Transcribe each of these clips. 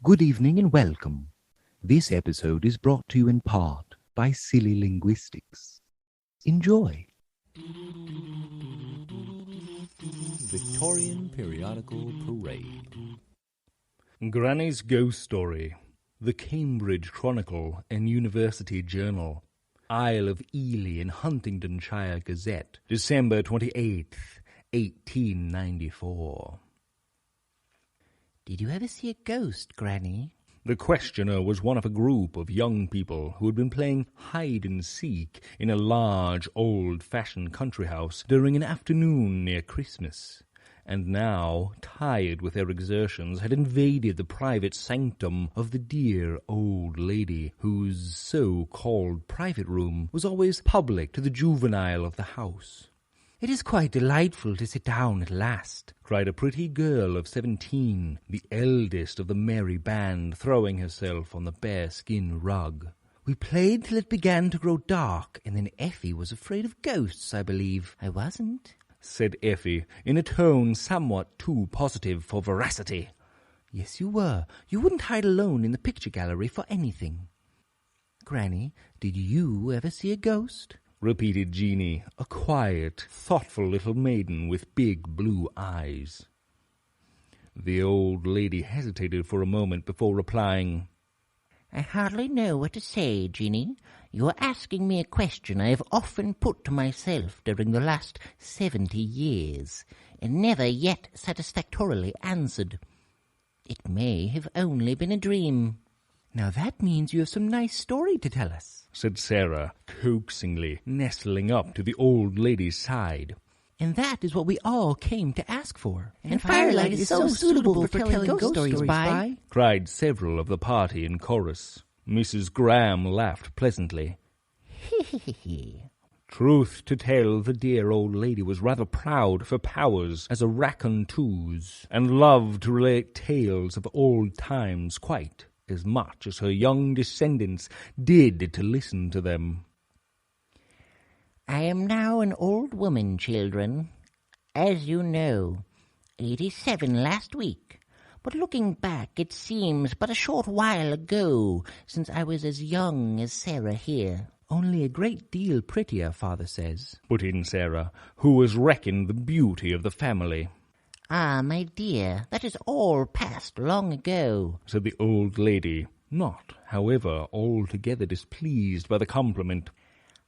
Good evening and welcome. This episode is brought to you in part by Silly Linguistics. Enjoy. Victorian Periodical Parade. Granny's Ghost Story. The Cambridge Chronicle and University Journal. Isle of Ely and Huntingdonshire Gazette. December 28th, 1894. Did you ever see a ghost, Granny? The questioner was one of a group of young people who had been playing hide-and-seek in a large, old-fashioned country house during an afternoon near Christmas, and now, tired with their exertions, had invaded the private sanctum of the dear old lady, whose so-called private room was always public to the juvenile of the house. It is quite delightful to sit down at last, cried a pretty girl of 17, the eldest of the merry band, throwing herself on the bearskin rug. We played till it began to grow dark, and then Effie was afraid of ghosts, I believe. I wasn't, said Effie, in a tone somewhat too positive for veracity. Yes, you were. You wouldn't hide alone in the picture gallery for anything. Granny, did you ever see a ghost? Repeated Jeanie, a quiet, thoughtful little maiden with big blue eyes. The old lady hesitated for a moment before replying, I hardly know what to say, Jeanie. You are asking me a question I have often put to myself during the last 70 years, and never yet satisfactorily answered. It may have only been a dream. Now that means you have some nice story to tell us, said Sarah, coaxingly, nestling up to the old lady's side. And that is what we all came to ask for. And firelight is so suitable for telling ghost stories by, cried several of the party in chorus. Mrs. Graham laughed pleasantly. Truth to tell, the dear old lady was rather proud of her powers as a raconteuse, and loved to relate tales of old times quite as much as her young descendants did to listen to them. I am now an old woman, children, as you know, 87 last week. But looking back, it seems but a short while ago since I was as young as Sarah here. Only a great deal prettier, father says, put in Sarah, who was reckoned the beauty of the family. Ah, my dear, that is all past long ago, said the old lady, not, however, altogether displeased by the compliment.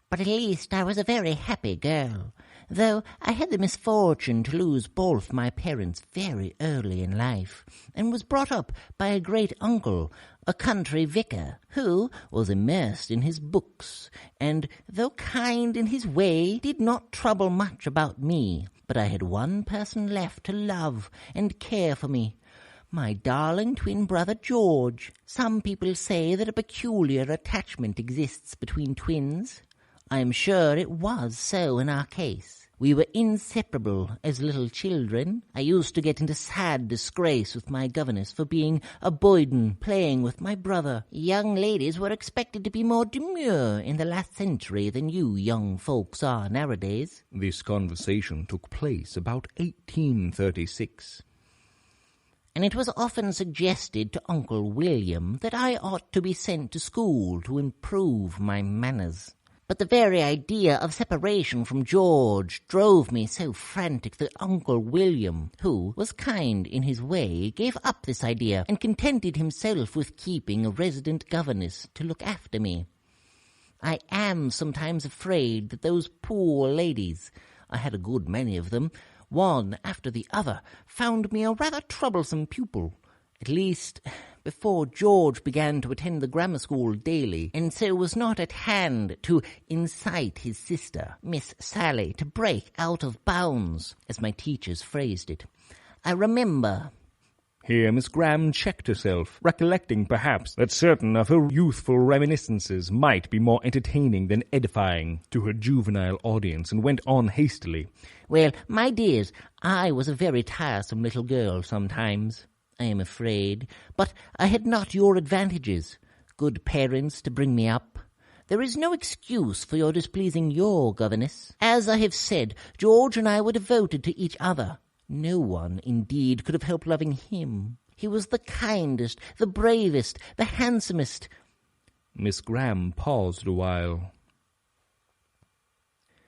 But at least I was a very happy girl, though I had the misfortune to lose both my parents very early in life, and was brought up by a great-uncle, a country vicar, who was immersed in his books, and, though kind in his way, did not trouble much about me. But I had one person left to love and care for me, my darling twin brother George. Some people say that a peculiar attachment exists between twins. I am sure it was so in our case. We were inseparable as little children. I used to get into sad disgrace with my governess for being a boyden playing with my brother. Young ladies were expected to be more demure in the last century than you young folks are nowadays. This conversation took place about 1836. And it was often suggested to Uncle William that I ought to be sent to school to improve my manners. But the very idea of separation from George drove me so frantic that Uncle William, who was kind in his way, gave up this idea and contented himself with keeping a resident governess to look after me. I am sometimes afraid that those poor ladies, I had a good many of them, one after the other, found me a rather troublesome pupil. At least, before George began to attend the grammar school daily, and so was not at hand to incite his sister, Miss Sally, to break out of bounds, as my teachers phrased it. I remember... Here Miss Graham checked herself, recollecting perhaps that certain of her youthful reminiscences might be more entertaining than edifying to her juvenile audience, and went on hastily. Well, my dears, I was a very tiresome little girl sometimes, I am afraid, but I had not your advantages, good parents to bring me up. There is no excuse for your displeasing your governess. As I have said, George and I were devoted to each other. No one, indeed, could have helped loving him. He was the kindest, the bravest, the handsomest. Miss Graham paused a while.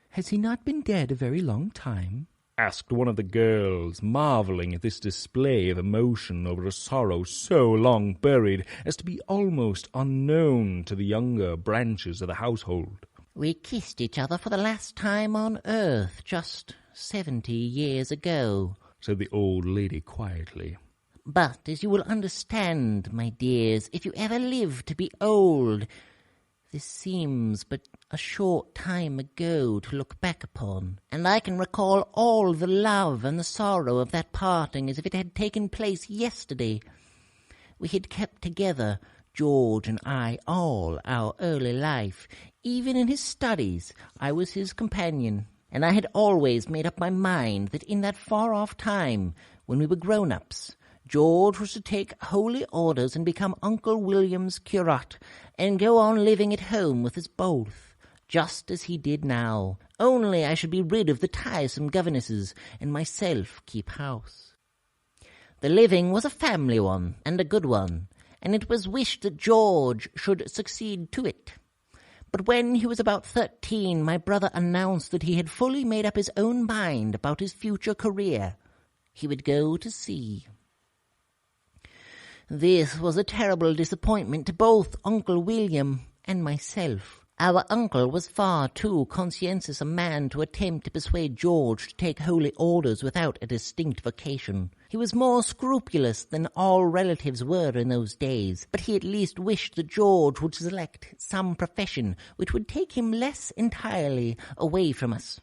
Has he not been dead a very long time? Asked one of the girls, marvelling at this display of emotion over a sorrow so long buried as to be almost unknown to the younger branches of the household. We kissed each other for the last time on earth just 70 years ago, said the old lady quietly. But, as you will understand, my dears, if you ever live to be old, this seems but a short time ago to look back upon, and I can recall all the love and the sorrow of that parting as if it had taken place yesterday. We had kept together, George and I, all our early life. Even in his studies I was his companion, and I had always made up my mind that in that far-off time, when we were grown-ups, George was to take holy orders and become Uncle William's curate, and go on living at home with us both, just as he did now. Only I should be rid of the tiresome governesses, and myself keep house. The living was a family one, and a good one, and it was wished that George should succeed to it. But when he was about 13, my brother announced that he had fully made up his own mind about his future career. He would go to sea. This was a terrible disappointment to both Uncle William and myself. Our uncle was far too conscientious a man to attempt to persuade George to take holy orders without a distinct vocation. He was more scrupulous than all relatives were in those days, but he at least wished that George would select some profession which would take him less entirely away from us.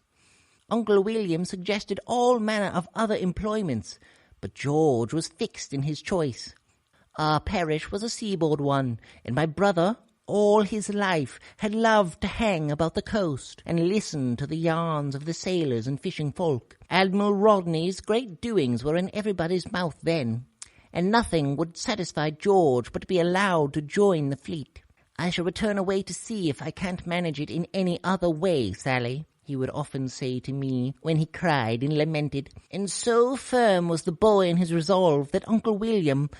Uncle William suggested all manner of other employments, but George was fixed in his choice. Our parish was a seaboard one, and my brother, all his life, had loved to hang about the coast and listen to the yarns of the sailors and fishing folk. Admiral Rodney's great doings were in everybody's mouth then, and nothing would satisfy George but to be allowed to join the fleet. "I shall return away to sea if I can't manage it in any other way, Sally," he would often say to me when he cried and lamented. And so firm was the boy in his resolve that Uncle William,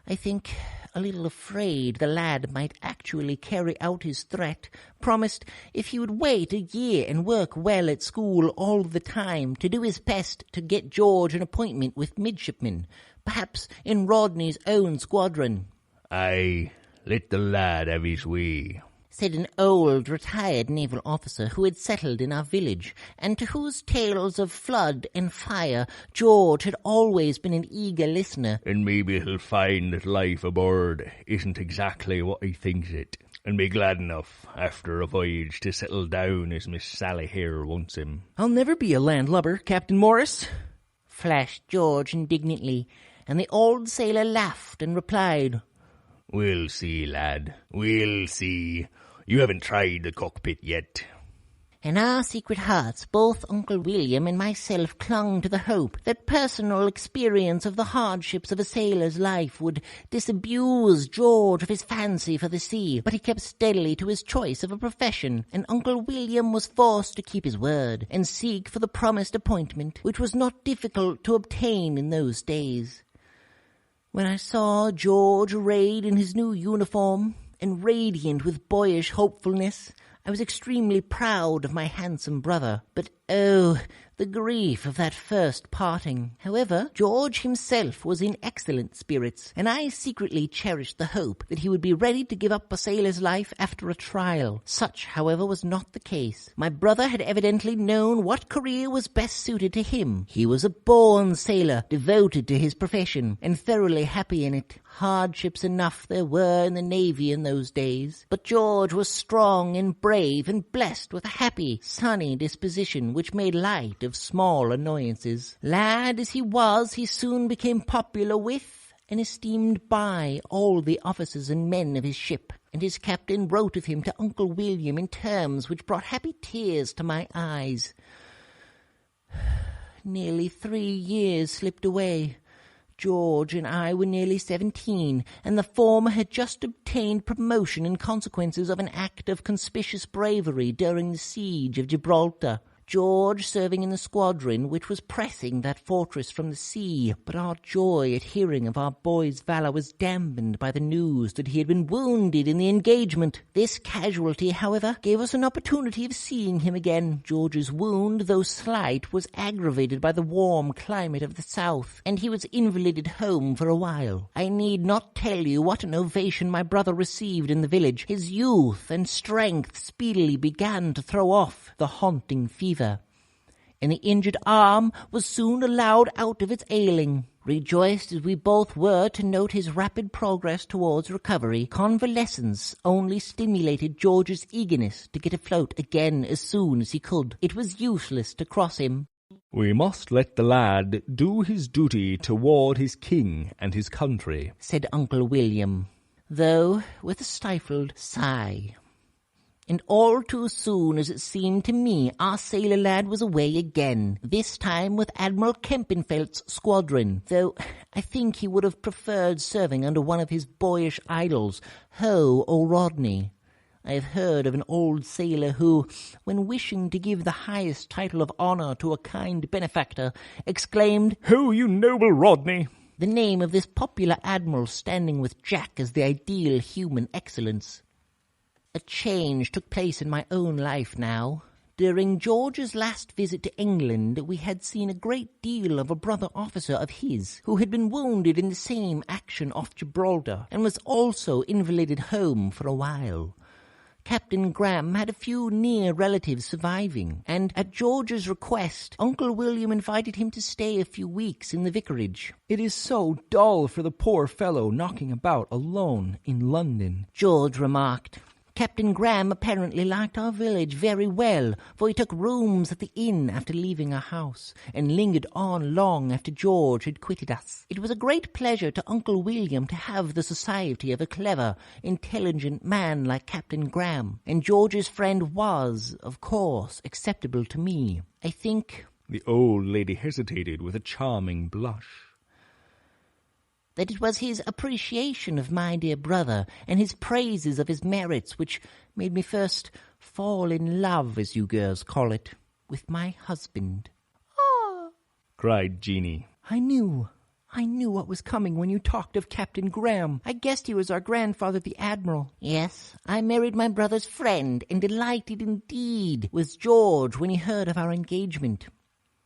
I think, a little afraid the lad might actually carry out his threat, promised, if he would wait a year and work well at school all the time, to do his best to get George an appointment with midshipmen, perhaps in Rodney's own squadron. "Aye, let the lad have his way," said an old retired naval officer who had settled in our village, and to whose tales of flood and fire George had always been an eager listener. "And maybe he'll find that life aboard isn't exactly what he thinks it, and be glad enough, after a voyage, to settle down as Miss Sally here wants him." "I'll never be a landlubber, Captain Morris," flashed George indignantly, and the old sailor laughed and replied, "We'll see, lad, we'll see. You haven't tried the cockpit yet." In our secret hearts, both Uncle William and myself clung to the hope that personal experience of the hardships of a sailor's life would disabuse George of his fancy for the sea, but he kept steadily to his choice of a profession, and Uncle William was forced to keep his word and seek for the promised appointment, which was not difficult to obtain in those days. When I saw George arrayed in his new uniform and radiant with boyish hopefulness, I was extremely proud of my handsome brother. But oh, the grief of that first parting! However, George himself was in excellent spirits, and I secretly cherished the hope that he would be ready to give up a sailor's life after a trial. Such, however, was not the case. My brother had evidently known what career was best suited to him. He was a born sailor, devoted to his profession, and thoroughly happy in it. Hardships enough there were in the Navy in those days, but George was strong and brave and blessed with a happy, sunny disposition which made light of small annoyances. Lad as he was, he soon became popular with and esteemed by all the officers and men of his ship, and his captain wrote of him to Uncle William in terms which brought happy tears to my eyes. Nearly 3 years slipped away. George and I were nearly 17, and the former had just obtained promotion in consequences of an act of conspicuous bravery during the siege of Gibraltar. George serving in the squadron which was pressing that fortress from the sea. But our joy at hearing of our boy's valour was dampened by the news that he had been wounded in the engagement. This casualty, however, gave us an opportunity of seeing him again. George's wound, though slight, was aggravated by the warm climate of the south, and he was invalided home for a while. I need not tell you what an ovation my brother received in the village. His youth and strength speedily began to throw off the haunting fever, and the injured arm was soon allowed out of its ailing. Rejoiced as we both were to note his rapid progress towards recovery, convalescence only stimulated George's eagerness to get afloat again as soon as he could. It was useless to cross him. "We must let the lad do his duty toward his king and his country," said Uncle William, though with a stifled sigh. And all too soon, as it seemed to me, our sailor lad was away again, this time with Admiral Kempenfeldt's squadron, though I think he would have preferred serving under one of his boyish idols, Ho O'Rodney. I have heard of an old sailor who, when wishing to give the highest title of honour to a kind benefactor, exclaimed, "Ho, you noble Rodney!" the name of this popular admiral standing with Jack as the ideal human excellence. A change took place in my own life now. During George's last visit to England, we had seen a great deal of a brother officer of his, who had been wounded in the same action off Gibraltar, and was also invalided home for a while. Captain Graham had a few near relatives surviving, and at George's request, Uncle William invited him to stay a few weeks in the vicarage. "It is so dull for the poor fellow knocking about alone in London," George remarked. Captain Graham apparently liked our village very well, for he took rooms at the inn after leaving our house, and lingered on long after George had quitted us. It was a great pleasure to Uncle William to have the society of a clever, intelligent man like Captain Graham, and George's friend was, of course, acceptable to me. I think— The old lady hesitated with a charming blush. That it was his appreciation of my dear brother and his praises of his merits which made me first fall in love, as you girls call it, with my husband. "Ah!" cried Jeanie. I knew what was coming when you talked of Captain Graham. I guessed he was our grandfather, the Admiral. Yes, I married my brother's friend, and delighted indeed was George when he heard of our engagement.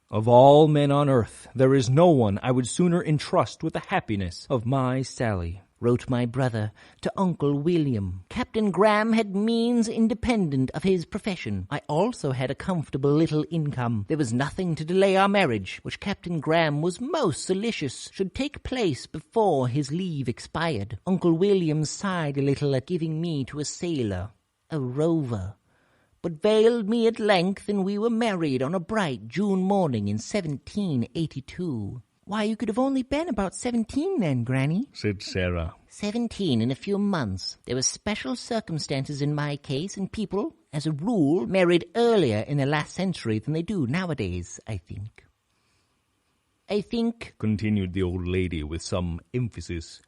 "Of all men on earth, there is no one I would sooner entrust with the happiness of my Sally," wrote my brother to Uncle William. Captain Graham had means independent of his profession. I also had a comfortable little income. There was nothing to delay our marriage, which Captain Graham was most solicitous should take place before his leave expired. Uncle William sighed a little at giving me to a sailor, a rover, but veiled me at length, and we were married on a bright June morning in 1782. Why, you could have only been about 17 then, Granny, said Sarah. 17 in a few months. There were special circumstances in my case, and people, as a rule, married earlier in the last century than they do nowadays, I think. I think, continued the old lady with some emphasis,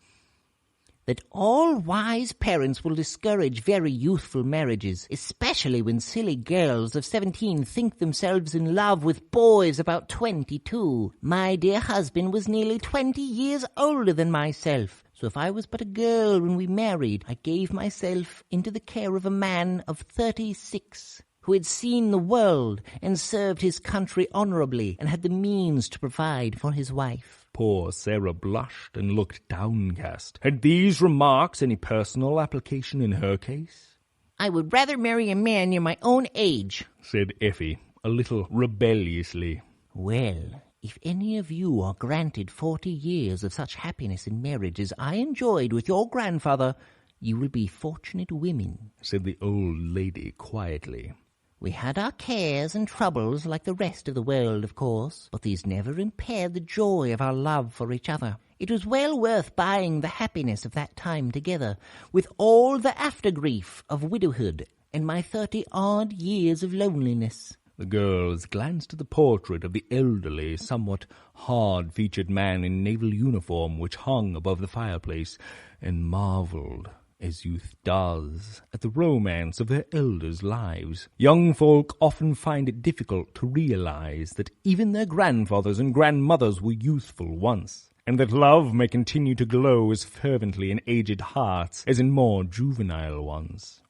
that all wise parents will discourage very youthful marriages, especially when silly girls of 17 think themselves in love with boys about 22. My dear husband was nearly 20 years older than myself, so if I was but a girl when we married, I gave myself into the care of a man of 36, who had seen the world and served his country honourably and had the means to provide for his wife. Poor Sarah blushed and looked downcast. Had these remarks any personal application in her case? I would rather marry a man near my own age, said Effie, a little rebelliously. Well, if any of you are granted 40 years of such happiness in marriage as I enjoyed with your grandfather, you will be fortunate women, said the old lady quietly. We had our cares and troubles like the rest of the world, of course, but these never impaired the joy of our love for each other. It was well worth buying the happiness of that time together, with all the after-grief of widowhood and my 30-odd years of loneliness. The girls glanced at the portrait of the elderly, somewhat hard-featured man in naval uniform which hung above the fireplace, and marvelled as youth does, at the romance of their elders' lives. Young folk often find it difficult to realize that even their grandfathers and grandmothers were youthful once, and that love may continue to glow as fervently in aged hearts as in more juvenile ones.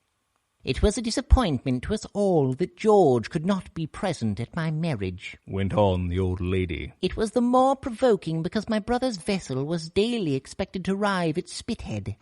It was a disappointment to us all that George could not be present at my marriage, went on the old lady. It was the more provoking because my brother's vessel was daily expected to arrive at Spithead.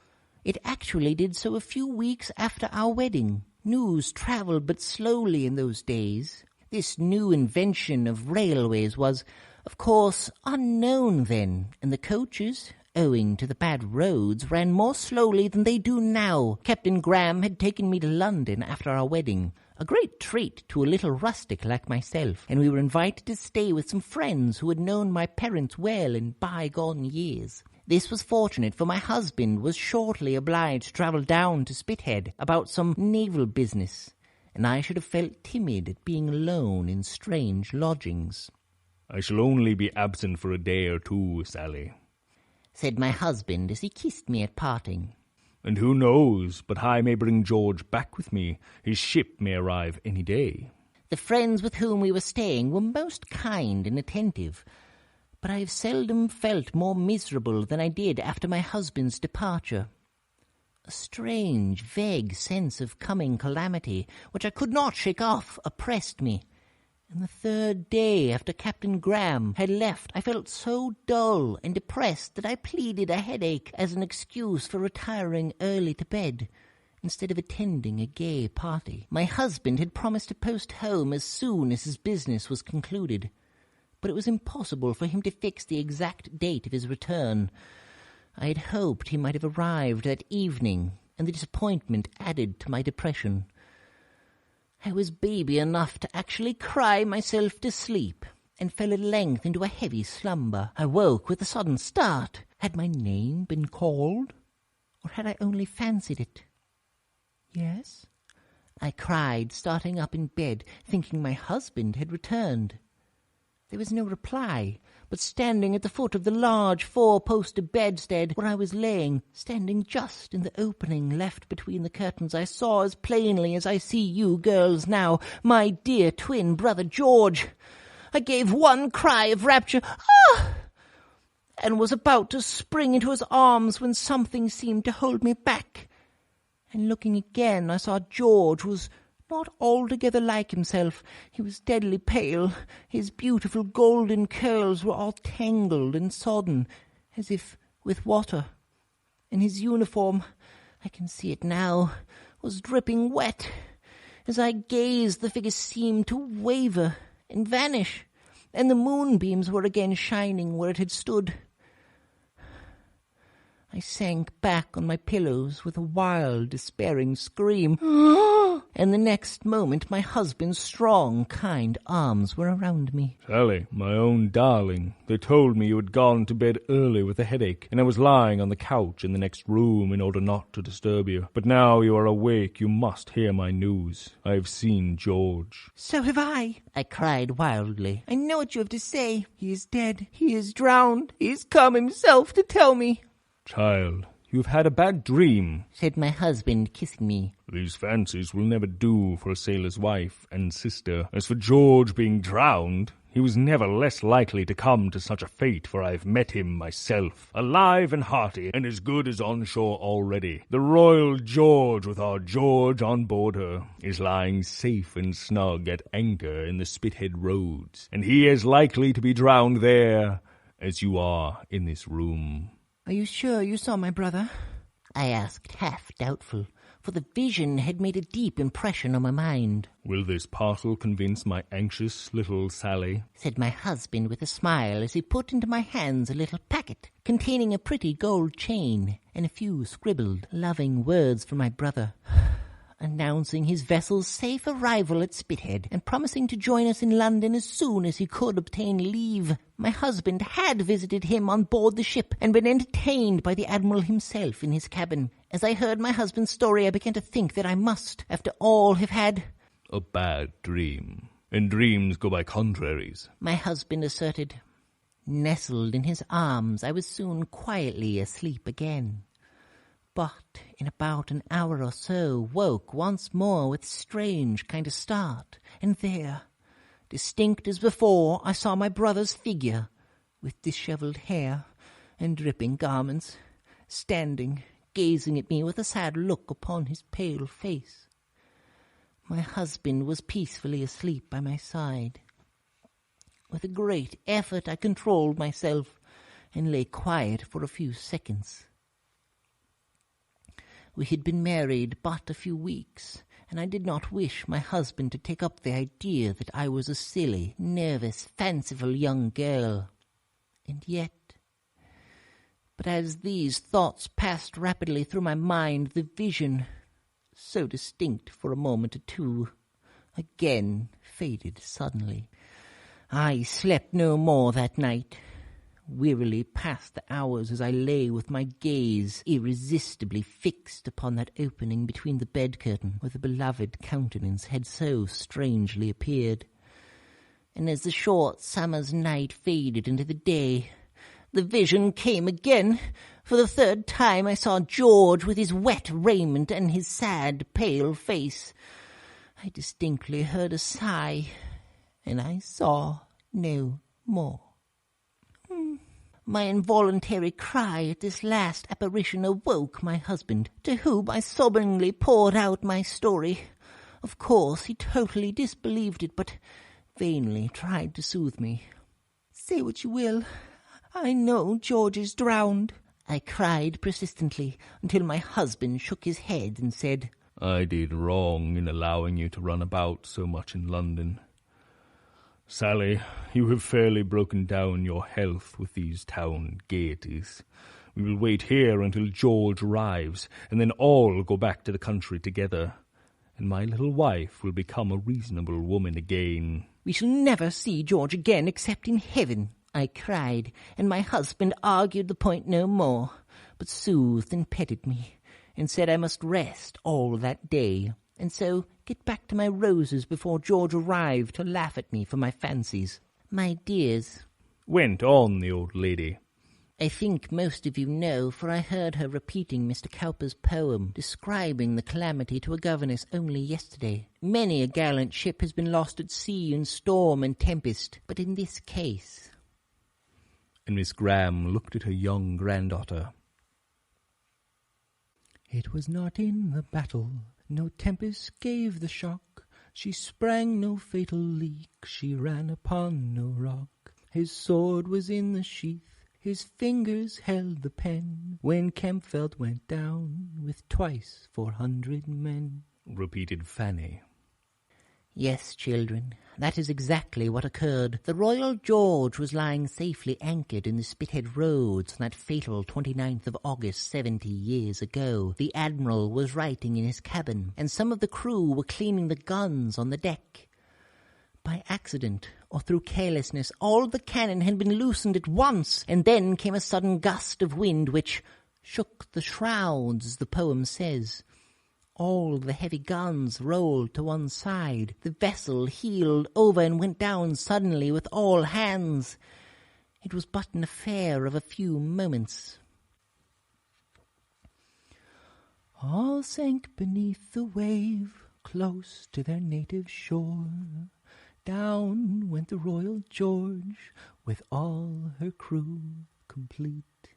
It actually did so a few weeks after our wedding. News travelled but slowly in those days. This new invention of railways was, of course, unknown then, and the coaches, owing to the bad roads, ran more slowly than they do now. Captain Graham had taken me to London after our wedding, a great treat to a little rustic like myself, and we were invited to stay with some friends who had known my parents well in bygone years. This was fortunate, for my husband was shortly obliged to travel down to Spithead about some naval business, and I should have felt timid at being alone in strange lodgings. "I shall only be absent for a day or two, Sally," said my husband as he kissed me at parting. "And who knows but I may bring George back with me. His ship may arrive any day." The friends with whom we were staying were most kind and attentive, but I have seldom felt more miserable than I did after my husband's departure. A strange, vague sense of coming calamity, which I could not shake off, oppressed me. And the third day after Captain Graham had left, I felt so dull and depressed that I pleaded a headache as an excuse for retiring early to bed, instead of attending a gay party. My husband had promised to post home as soon as his business was concluded, but it was impossible for him to fix the exact date of his return. I had hoped he might have arrived that evening, and the disappointment added to my depression. I was baby enough to actually cry myself to sleep, and fell at length into a heavy slumber. I woke with a sudden start. Had my name been called, or had I only fancied it? "Yes?" I cried, starting up in bed, thinking my husband had returned. There was no reply, but standing at the foot of the large four-posted bedstead where I was laying, standing just in the opening left between the curtains, I saw as plainly as I see you girls now, my dear twin brother George. I gave one cry of rapture, "Ah!" and was about to spring into his arms when something seemed to hold me back. And looking again, I saw George was not altogether like himself. He was deadly pale. His beautiful golden curls were all tangled and sodden, as if with water. And his uniform, I can see it now, was dripping wet. As I gazed, the figure seemed to waver and vanish, and the moonbeams were again shining where it had stood. I sank back on my pillows with a wild, despairing scream, and the next moment my husband's strong, kind arms were around me. "Sally, my own darling, they told me you had gone to bed early with a headache, and I was lying on the couch in the next room in order not to disturb you. But now you are awake, you must hear my news. I have seen George." "So have I," I cried wildly. "I know what you have to say. He is dead. He is drowned. He has come himself to tell me." "Child, you've had a bad dream," said my husband, kissing me. "These fancies will never do for a sailor's wife and sister. As for George being drowned, he was never less likely to come to such a fate, for I have met him myself, alive and hearty, and as good as on shore already. The Royal George, with our George on board her, is lying safe and snug at anchor in the Spithead roads, and he is likely to be drowned there, as you are in this room." "Are you sure you saw my brother?" I asked, half doubtful, for the vision had made a deep impression on my mind. "Will this parcel convince my anxious little Sally?" said my husband with a smile as he put into my hands a little packet containing a pretty gold chain and a few scribbled, loving words for my brother, announcing his vessel's safe arrival at Spithead and promising to join us in London as soon as he could obtain leave. My husband had visited him on board the ship and been entertained by the Admiral himself in his cabin. As I heard my husband's story, I began to think that I must, after all, have had "A bad dream. And dreams go by contraries," my husband asserted. Nestled in his arms, I was soon quietly asleep again. But in about an hour or so, woke once more with a strange kind of start, and there, distinct as before, I saw my brother's figure, with dishevelled hair and dripping garments, standing, gazing at me with a sad look upon his pale face. My husband was peacefully asleep by my side. With a great effort I controlled myself and lay quiet for a few seconds. We had been married but a few weeks, and I did not wish my husband to take up the idea that I was a silly, nervous, fanciful young girl. And yet, but as these thoughts passed rapidly through my mind, the vision, so distinct for a moment or two, again faded suddenly. I slept no more that night. Wearily passed the hours as I lay with my gaze irresistibly fixed upon that opening between the bed curtain where the beloved countenance had so strangely appeared. And as the short summer's night faded into the day, the vision came again. For the third time I saw George with his wet raiment and his sad, pale face. I distinctly heard a sigh, and I saw no more. My involuntary cry at this last apparition awoke my husband, to whom I sobbingly poured out my story. Of course, he totally disbelieved it, but vainly tried to soothe me. "Say what you will, I know George is drowned," I cried persistently, until my husband shook his head and said, "I did wrong in allowing you to run about so much in London. Sally, you have fairly broken down your health with these town gaieties. We will wait here until George arrives, and then all go back to the country together, and my little wife will become a reasonable woman again." "We shall never see George again except in heaven," I cried, and my husband argued the point no more, but soothed and petted me, and said I must rest all that day, and so get back to my roses before George arrived to laugh at me for my fancies. "My dears," went on the old lady, "I think most of you know, for I heard her repeating Mr. Cowper's poem, describing the calamity to a governess only yesterday. Many a gallant ship has been lost at sea in storm and tempest, but in this case—" and Miss Graham looked at her young granddaughter. "It was not in the battle, no tempest gave the shock. She sprang no fatal leak, she ran upon no rock. His sword was in the sheath, his fingers held the pen, when Kempfeld went down with twice 400 men," repeated Fanny. "Yes, children, that is exactly what occurred. The Royal George was lying safely anchored in the Spithead Roads on that fatal 29th of August 70 years ago. The Admiral was writing in his cabin, and some of the crew were cleaning the guns on the deck. By accident, or through carelessness, all the cannon had been loosened at once, and then came a sudden gust of wind which shook the shrouds, as the poem says. All the heavy guns rolled to one side. The vessel heeled over and went down suddenly with all hands. It was but an affair of a few moments. All sank beneath the wave, close to their native shore. Down went the Royal George, with all her crew complete."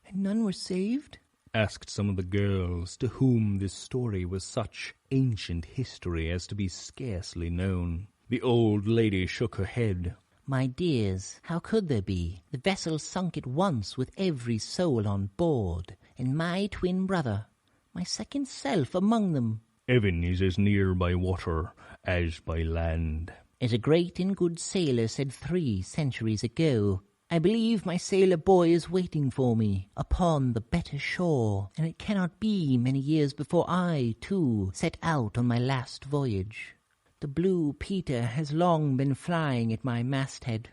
"And none were saved?" asked some of the girls, to whom this story was such ancient history as to be scarcely known. The old lady shook her head. "My dears, how could there be? The vessel sunk at once with every soul on board, and my twin brother, my second self, among them. Evan is as near by water as by land. As a great and good sailor said 3 centuries ago, I believe my sailor boy is waiting for me upon the better shore, and it cannot be many years before I, too, set out on my last voyage. The Blue Peter has long been flying at my masthead.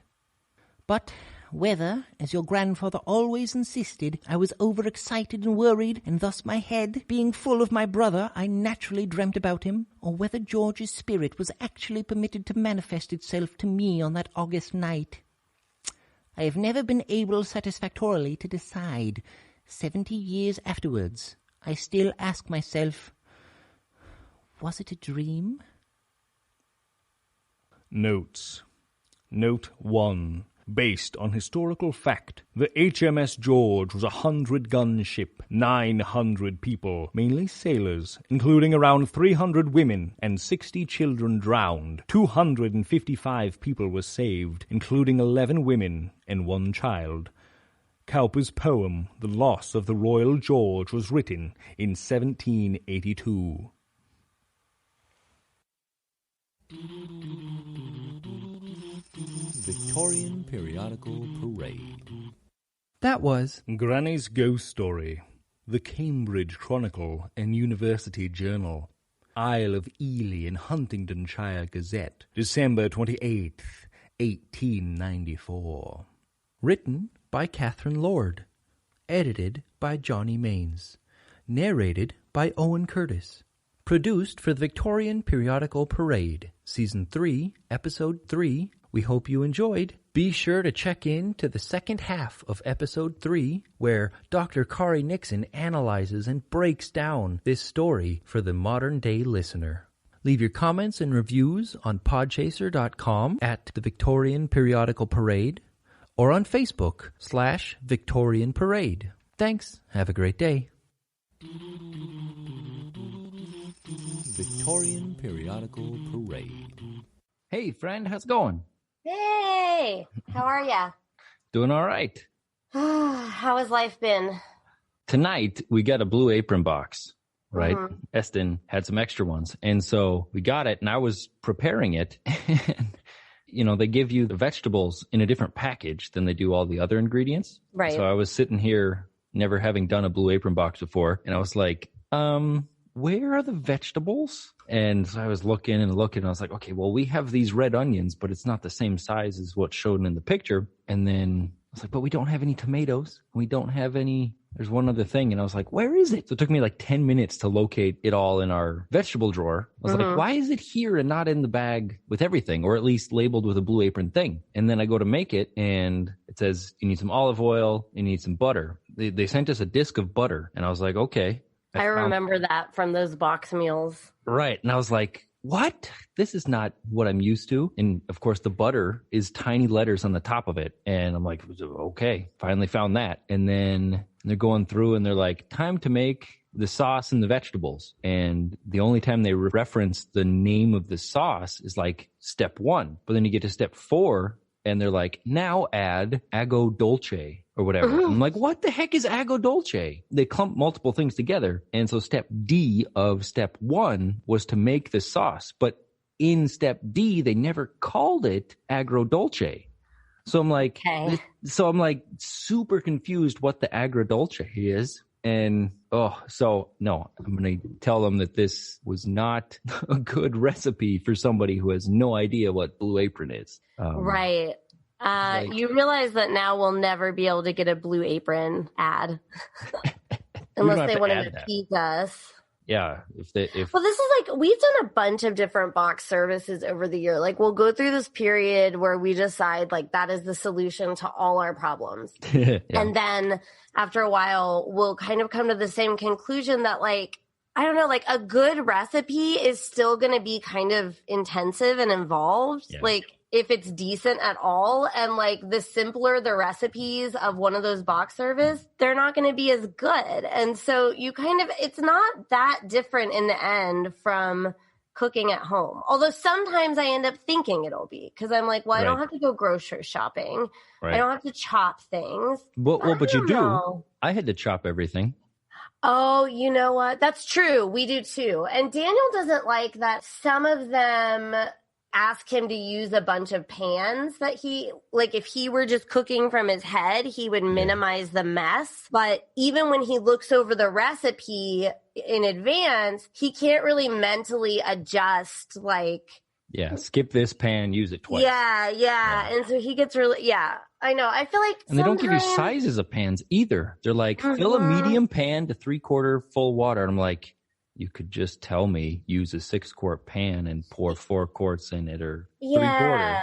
But whether, as your grandfather always insisted, I was overexcited and worried, and thus my head, being full of my brother, I naturally dreamt about him, or whether George's spirit was actually permitted to manifest itself to me on that August night, I have never been able satisfactorily to decide, 70 years afterwards, I still ask myself, was it a dream? Notes. Note 1. Based on historical fact, the HMS George was a 100-gun ship, 900 people, mainly sailors, including around 300 women, and 60 children drowned. 255 people were saved, including 11 women and 1 child. Cowper's poem, The Loss of the Royal George, was written in 1782. Victorian Periodical Parade. That was Granny's Ghost Story, The Cambridge Chronicle and University Journal, Isle of Ely and Huntingdonshire Gazette, December 28th, 1894. written by Catherine Lord, edited by Johnny Mains, narrated by Owen Curtis, produced for the Victorian Periodical Parade, Season 3, Episode 3. We hope you enjoyed. Be sure to check in to the second half of Episode 3, where Dr. Kari Nixon analyzes and breaks down this story for the modern-day listener. Leave your comments and reviews on podchaser.com at the Victorian Periodical Parade or on Facebook/Victorian Parade. Thanks. Have a great day. Victorian Periodical Parade. Hey, friend, how's it going? Hey, how are ya? Doing all right. How has life been? Tonight, we got a Blue Apron box, right? Mhm. Eston had some extra ones. And so we got it, and I was preparing it. And, they give you the vegetables in a different package than they do all the other ingredients. Right. So I was sitting here, never having done a Blue Apron box before, and I was like, where are the vegetables? And so I was looking, and I was like, okay, well, we have these red onions, but it's not the same size as what's shown in the picture. And then I was like, but we don't have any tomatoes. We don't have any. There's one other thing. And I was like, where is it? So it took me like 10 minutes to locate it all in our vegetable drawer. I was like, why is it here and not in the bag with everything, or at least labeled with a Blue Apron thing? And then I go to make it, and it says you need some olive oil, you need some butter. They sent us a disc of butter, and I was like, okay. I remember that from those box meals. Right. And I was like, what? This is not what I'm used to. And of course, the butter is tiny letters on the top of it. And I'm like, okay, finally found that. And then they're going through, and they're like, time to make the sauce and the vegetables. And the only time they reference the name of the sauce is like step 1. But then you get to step 4, and they're like, now add ago dolce or whatever. I'm like, what the heck is ago dolce? They clump multiple things together. And so step D of step 1 was to make the sauce. But in step D, they never called it agro dolce. So I'm like, super confused what the agro dolce is. And, no, I'm going to tell them that this was not a good recipe for somebody who has no idea what Blue Apron is. Right. You realize that now we'll never be able to get a Blue Apron ad unless they want to appease us. Yeah. Well, this is like, we've done a bunch of different box services over the year. Like, we'll go through this period where we decide like that is the solution to all our problems. Yeah. And then after a while, we'll kind of come to the same conclusion that like, I don't know, like a good recipe is still going to be kind of intensive and involved. Yeah. Like, if it's decent at all. And like the simpler the recipes of one of those box service, they're not going to be as good. And so it's not that different in the end from cooking at home. Although sometimes I end up thinking it'll be, because I'm like, well, I don't have to go grocery shopping. Right. I don't have to chop things. But you do. know. I had to chop everything. Oh, you know what? That's true. We do too. And Daniel doesn't like that some of them ask him to use a bunch of pans that if he were just cooking from his head, he would minimize the mess. But even when he looks over the recipe in advance, he can't really mentally adjust skip this pan, use it twice. Yeah. And so he gets I know. I feel like and they don't give you sizes of pans either. They're like, fill a medium pan to 3/4 full water. And I'm like, you could just tell me use a 6-quart pan and pour 4 quarts in it, or 3/4.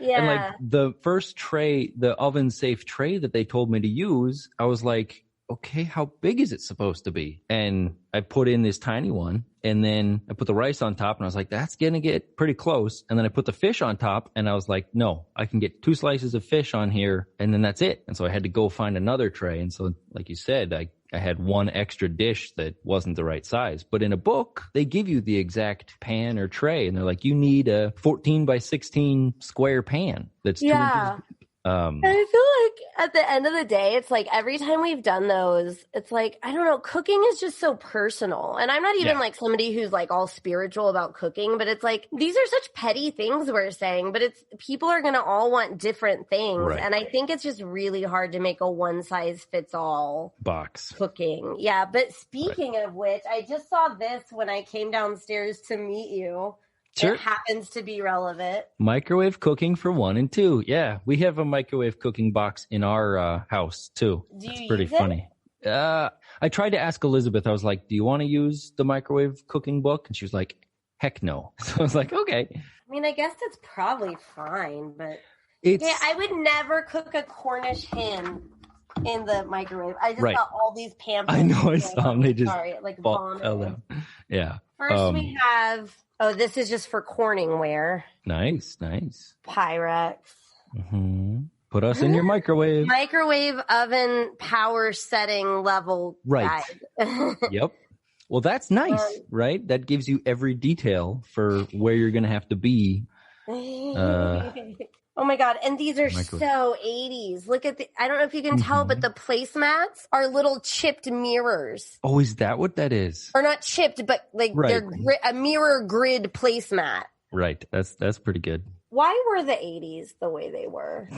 Yeah. And like the first tray, the oven safe tray that they told me to use, I was like, okay, how big is it supposed to be? And I put in this tiny one, and then I put the rice on top, and I was like, that's going to get pretty close. And then I put the fish on top, and I was like, no, I can get 2 slices of fish on here, and then that's it. And so I had to go find another tray. And so, like you said, I had one extra dish that wasn't the right size. But in a book, they give you the exact pan or tray, and they're like, you need a 14 by 16 square pan that's 2 inches deep. And I feel like at the end of the day, it's like every time we've done those, it's like, I don't know, cooking is just so personal. And I'm not even like somebody who's like all spiritual about cooking, but it's like, these are such petty things we're saying, but it's people are going to all want different things. Right. And I think it's just really hard to make a one size fits all box cooking. Yeah. But speaking of which, I just saw this when I came downstairs to meet you. Sure. It happens to be relevant. Microwave cooking for 1 and 2. Yeah, we have a microwave cooking box in our house too. It's pretty funny. I tried to ask Elizabeth. I was like, "Do you want to use the microwave cooking book?" And she was like, "Heck no." So I was like, "Okay." I mean, I guess it's probably fine, but I would never cook a Cornish hen in the microwave. I just got all these pamphlets. I know. I saw them. They just fell down. Yeah. First, we have. Oh, this is just for Corningware. Nice. Pyrex. Mm-hmm. Put us in your microwave. Microwave oven power setting level guide. Yep. Well, that's nice, right? That gives you every detail for where you're going to have to be. Oh my God. And these are so 80s. Look at I don't know if you can tell, but the placemats are little chipped mirrors. Oh, is that what that is? Or not chipped, but like they're a mirror grid placemat. Right. That's pretty good. Why were the 80s the way they were?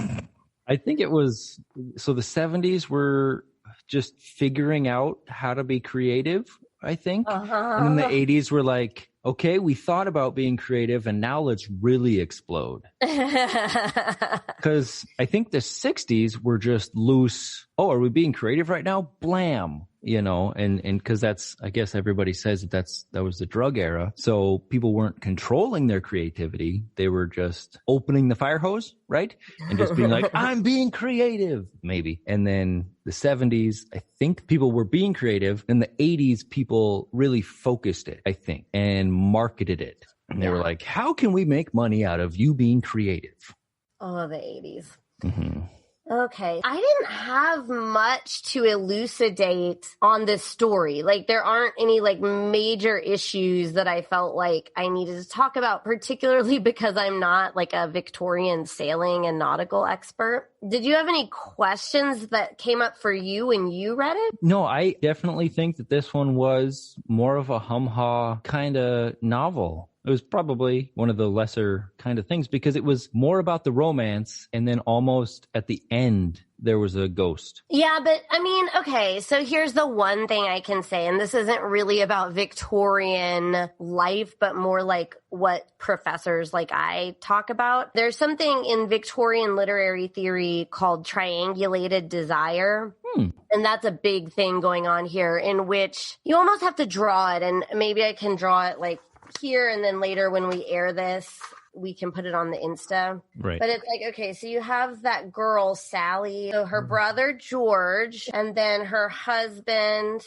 I think it was, so the 70s were just figuring out how to be creative, I think. And then the 80s were like, okay, we thought about being creative and now let's really explode. Because I think the 60s were just loose. Oh, are we being creative right now? Blam. You know, and because that's, I guess everybody says that was the drug era. So people weren't controlling their creativity. They were just opening the fire hose, right? And just being like, I'm being creative, maybe. And then the 70s, I think people were being creative. In the 80s, people really focused it, I think, and marketed it. And they were like, how can we make money out of you being creative? Oh, the 80s. Mm-hmm. Okay. I didn't have much to elucidate on this story. Like, there aren't any like major issues that I felt like I needed to talk about, particularly because I'm not like a Victorian sailing and nautical expert. Did you have any questions that came up for you when you read it? No, I definitely think that this one was more of a hum-ha kind of novel. It was probably one of the lesser kind of things because it was more about the romance, and then almost at the end, there was a ghost. Yeah, but I mean, okay, so here's the one thing I can say, and this isn't really about Victorian life, but more like what professors like I talk about. There's something in Victorian literary theory called triangulated desire. And that's a big thing going on here, in which you almost have to draw it, and maybe I can draw it like here, and then later when we air this, we can put it on the Insta. Right. But it's like, okay, so you have that girl, Sally, so her brother, George, and then her husband,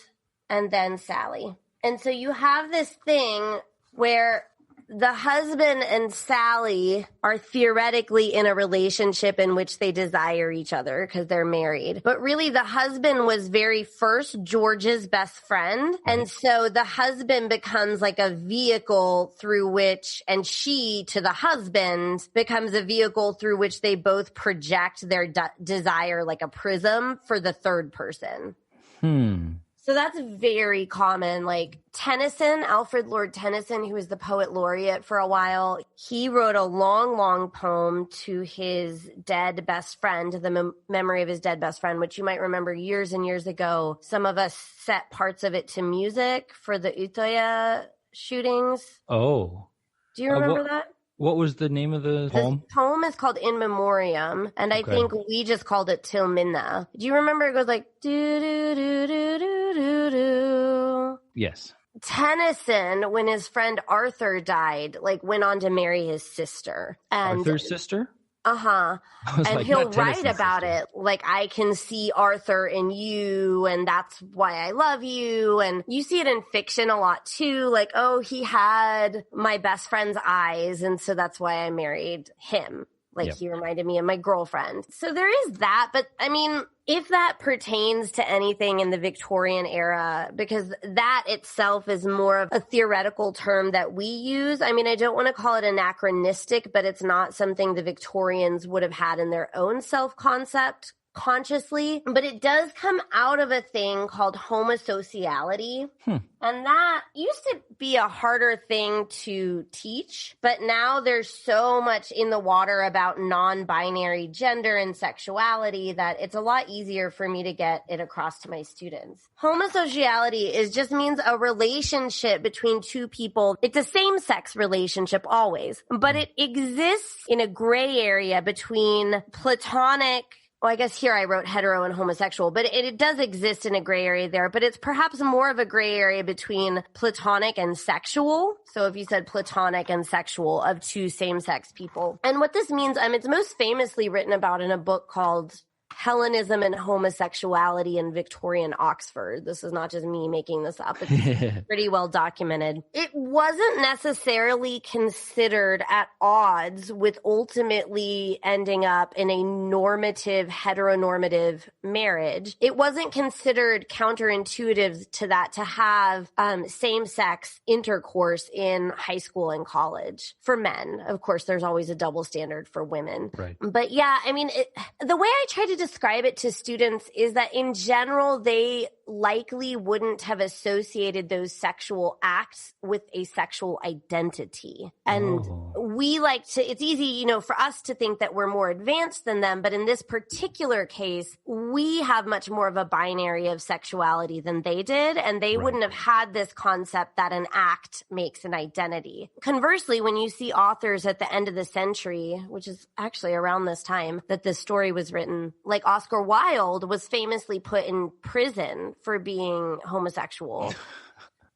and then Sally. And so you have this thing where the husband and Sally are theoretically in a relationship in which they desire each other because they're married. But really, the husband was very first George's best friend. And so the husband becomes like a vehicle through which, and she to the husband becomes a vehicle through which they both project their desire like a prism for the third person. So that's very common. Like Tennyson, Alfred Lord Tennyson, who was the poet laureate for a while, he wrote a long, long poem to his dead best friend, the memory of his dead best friend, which you might remember years and years ago. Some of us set parts of it to music for the Utøya shootings. Oh. Do you remember that? What was the name of the poem? The poem is called In Memoriam, and I think we just called it Till Minna. Do you remember? It goes like, do, do, do, do, do, do, do. Yes. Tennyson, when his friend Arthur died, like went on to marry his sister. And Arthur's sister? Uh-huh. I was And like, he'll not Tennyson write about sisters. it like, I can see Arthur in you, and that's why I love you. And you see it in fiction a lot too. Like, oh, he had my best friend's eyes, and so that's why I married him. Like, he reminded me of my girlfriend. So there is that. But I mean, if that pertains to anything in the Victorian era, because that itself is more of a theoretical term that we use. I mean, I don't want to call it anachronistic, but it's not something the Victorians would have had in their own self-concept consciously, but it does come out of a thing called homosociality. And that used to be a harder thing to teach, but now there's so much in the water about non-binary gender and sexuality that it's a lot easier for me to get it across to my students. Homosociality just means a relationship between two people. It's a same-sex relationship always, but it exists in a gray area between platonic. Well, I guess here I wrote hetero and homosexual, but it does exist in a gray area there, but it's perhaps more of a gray area between platonic and sexual. So if you said platonic and sexual of two same-sex people. And what this means, it's most famously written about in a book called Hellenism and Homosexuality in Victorian Oxford. This is not just me making this up. It's pretty well documented. It wasn't necessarily considered at odds with ultimately ending up in a normative, heteronormative marriage. It wasn't considered counterintuitive to that to have same-sex intercourse in high school and college for men. Of course, there's always a double standard for women. Right. But yeah, I mean, the way I try to describe it to students is that in general, they likely wouldn't have associated those sexual acts with a sexual identity. And we like to, it's easy, for us to think that we're more advanced than them. But in this particular case, we have much more of a binary of sexuality than they did. And they wouldn't have had this concept that an act makes an identity. Conversely, when you see authors at the end of the century, which is actually around this time that this story was written, like Oscar Wilde was famously put in prison for being homosexual.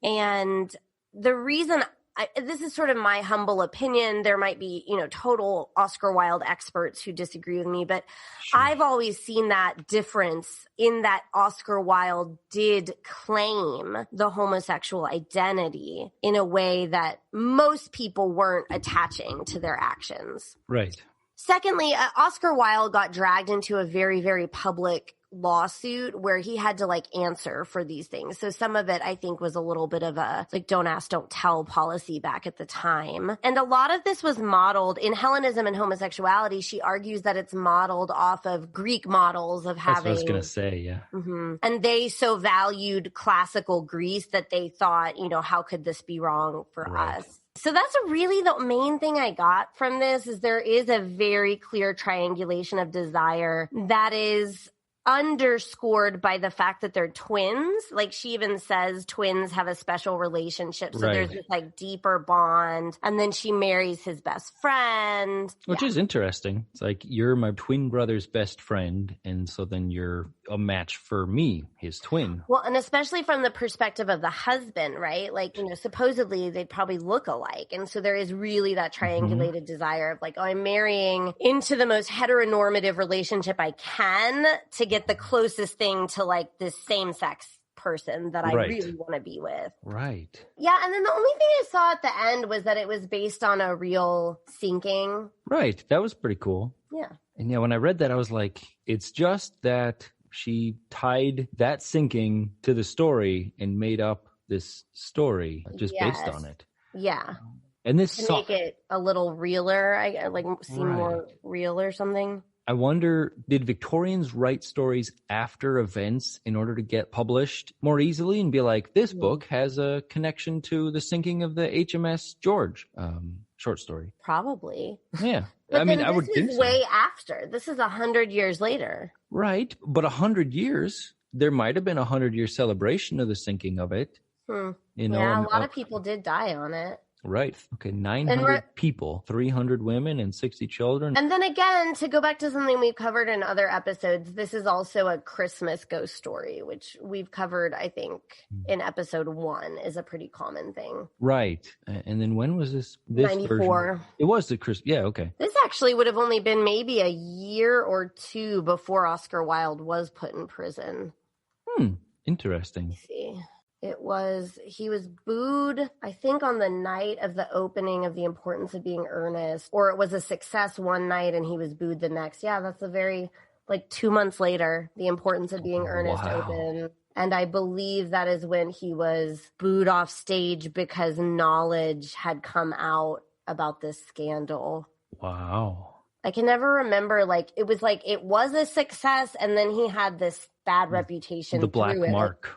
And the reason, this is sort of my humble opinion, there might be, total Oscar Wilde experts who disagree with me, but I've always seen that difference in that Oscar Wilde did claim the homosexual identity in a way that most people weren't attaching to their actions. Right. Secondly, Oscar Wilde got dragged into a very, very public lawsuit where he had to answer for these things. So some of it I think was a little bit of a don't ask, don't tell policy back at the time. And a lot of this was modeled in Hellenism and Homosexuality. She argues that it's modeled off of Greek models of having. That's what I was going to say. Yeah. Mm-hmm. And they so valued classical Greece that they thought, how could this be wrong for us? So that's really the main thing I got from this is there is a very clear triangulation of desire that is underscored by the fact that they're twins. Like she even says twins have a special relationship. So there's this deeper bond. And then she marries his best friend. Which is interesting. It's like, you're my twin brother's best friend. And so then you're a match for me, his twin. Well, and especially from the perspective of the husband, right? Supposedly they'd probably look alike. And so there is really that triangulated desire of I'm marrying into the most heteronormative relationship I can to get the closest thing to this same sex person that I really want to be with. Right. Yeah. And then the only thing I saw at the end was that it was based on a real sinking. Right. That was pretty cool. Yeah. And yeah, when I read that, I was like, it's just that she tied that sinking to the story and made up this story just based on it. Yeah. And this to make it a little realer, seem more real or something. I wonder, did Victorians write stories after events in order to get published more easily and be like, this book has a connection to the sinking of the HMS George short story? Probably. Yeah. But I would think this is so. way after. This is 100 years later. Right. But 100 years, there might have been a 100-year celebration of the sinking of it. A lot of people did die on it. Right. Okay. 900 people, 300 women, and 60 children. And then again, to go back to something we've covered in other episodes, this is also a Christmas ghost story, which we've covered, I think, in episode 1 is a pretty common thing. Right. And then when was this 94. version? It was the Christmas. Yeah. Okay. This actually would have only been maybe a year or 2 before Oscar Wilde was put in prison. Interesting. Let's see. He was booed, I think, on the night of the opening of The Importance of Being Earnest, or it was a success one night and he was booed the next. Yeah, that's 2 months later, The Importance of Being Earnest opened. And I believe that is when he was booed off stage because knowledge had come out about this scandal. Wow. I can never remember, it was a success, and then he had this bad reputation. The black mark.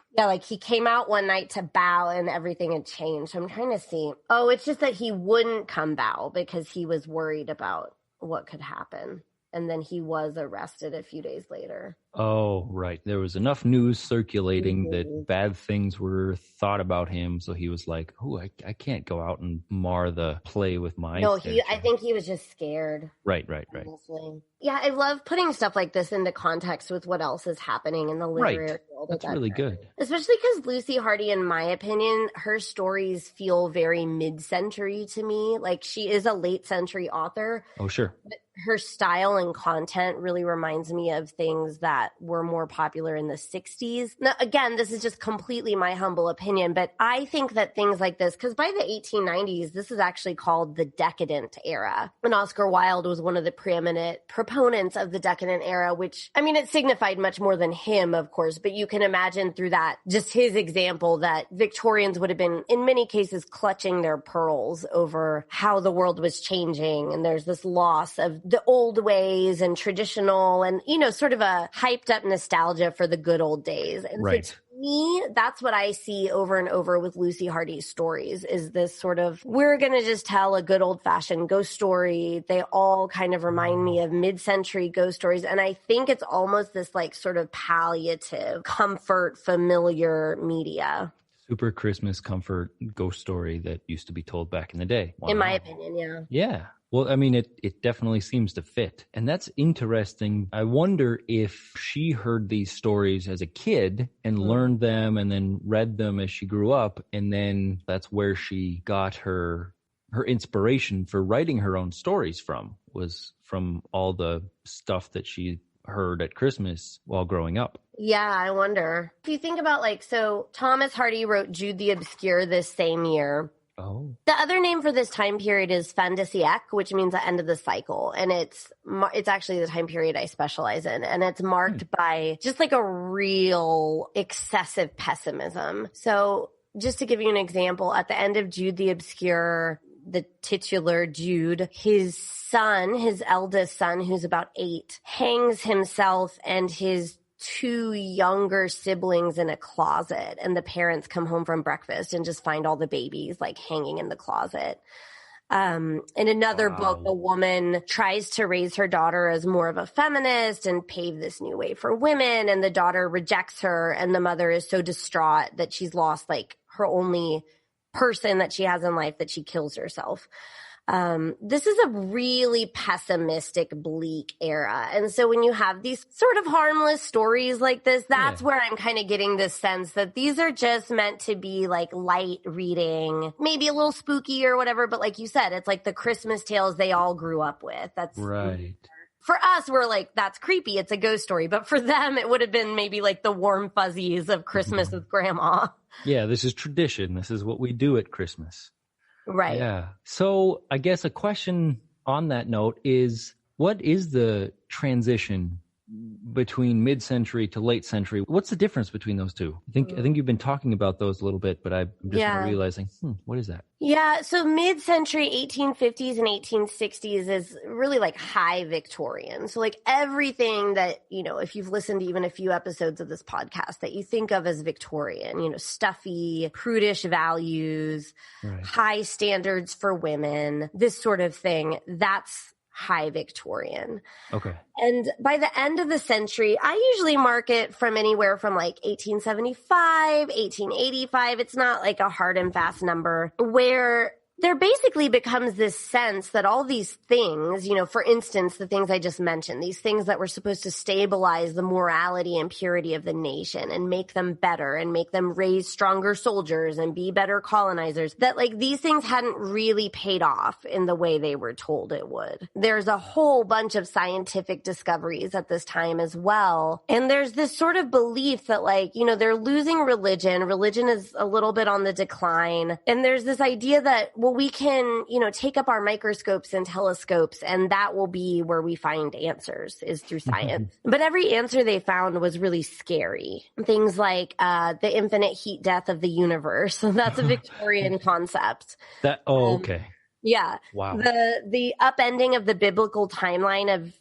He came out one night to bow and everything had changed. So I'm trying to see. Oh, it's just that he wouldn't come bow because he was worried about what could happen. And then he was arrested a few days later. Oh, right. There was enough news circulating that bad things were thought about him. So he was like, oh, I can't go out and mar the play with my schedule. I think he was just scared. Right. Honestly. Yeah, I love putting stuff like this into context with what else is happening in the literary world. That's really good. Especially because Lucy Hardy, in my opinion, her stories feel very mid-century to me. She is a late century author. Oh, sure. But her style and content really reminds me of things that were more popular in the 60s. Now, again, this is just completely my humble opinion, but I think that things like this, because by the 1890s, this is actually called the decadent era. And Oscar Wilde was one of the preeminent proponents of the decadent era, which, it signified much more than him, of course, but you can imagine through that, just his example, that Victorians would have been, in many cases, clutching their pearls over how the world was changing. And there's this loss of the old ways and traditional and, sort of a hyped up nostalgia for the good old days. And right. So to me, that's what I see over and over with Lucy Hardy's stories is this sort of, we're going to just tell a good old fashioned ghost story. They all kind of remind me of mid-century ghost stories. And I think it's almost this sort of palliative, comfort, familiar media. Super Christmas comfort ghost story that used to be told back in the day. Wow. In my opinion, yeah. Yeah. Well, it definitely seems to fit. And that's interesting. I wonder if she heard these stories as a kid and learned them and then read them as she grew up. And then that's where she got her inspiration for writing her own stories was from all the stuff that she heard at Christmas while growing up. Yeah, I wonder. If you think about so Thomas Hardy wrote Jude the Obscure this same year. Oh. The other name for this time period is fin de siècle, which means the end of the cycle. And it's actually the time period I specialize in. And it's marked by just a real excessive pessimism. So just to give you an example, at the end of Jude the Obscure, the titular Jude, his eldest son, who's about 8, hangs himself and his 2 younger siblings in a closet, and the parents come home from breakfast and just find all the babies hanging in the closet. In another book, a woman tries to raise her daughter as more of a feminist and pave this new way for women, and the daughter rejects her, and the mother is so distraught that she's lost her only person that she has in life that she kills herself. This is a really pessimistic, bleak era. And so when you have these sort of harmless stories like this, that's where I'm kind of getting this sense that these are just meant to be light reading, maybe a little spooky or whatever. But like you said, it's the Christmas tales they all grew up with. That's right. For us, we're that's creepy. It's a ghost story. But for them, it would have been maybe the warm fuzzies of Christmas with grandma. Yeah, this is tradition. This is what we do at Christmas. Right. Yeah. So I guess a question on that note is, what is the transition between mid-century to late century? What's the difference between those two? I think you've been talking about those a little bit, but I'm just now realizing, what is that? Yeah, so mid-century 1850s and 1860s is really high Victorian. So everything that, if you've listened to even a few episodes of this podcast that you think of as Victorian, stuffy, prudish values, high standards for women, this sort of thing, that's high Victorian. Okay. And by the end of the century, I usually mark it from anywhere from 1875, 1885. It's not a hard and fast number, where there basically becomes this sense that all these things, for instance, the things I just mentioned, these things that were supposed to stabilize the morality and purity of the nation and make them better and make them raise stronger soldiers and be better colonizers, that like these things hadn't really paid off in the way they were told it would. There's a whole bunch of scientific discoveries at this time as well. And there's this sort of belief that they're losing religion. Religion is a little bit on the decline. And there's this idea that, well, we can, take up our microscopes and telescopes, and that will be where we find answers, is through science. But every answer they found was really scary. Things like the infinite heat death of the universe. That's a Victorian concept. Okay. Yeah. Wow. The upending of the biblical timeline of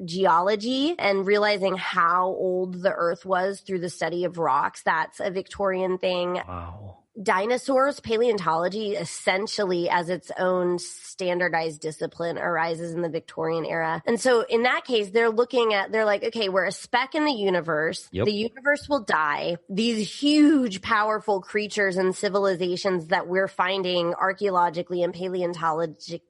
geology and realizing how old the earth was through the study of rocks. That's a Victorian thing. Wow. Dinosaurs, paleontology, essentially as its own standardized discipline, arises in the Victorian era. And so in that case, they're like, okay, we're a speck in the universe. Yep. The universe will die. These huge, powerful creatures and civilizations that we're finding archaeologically and paleontologically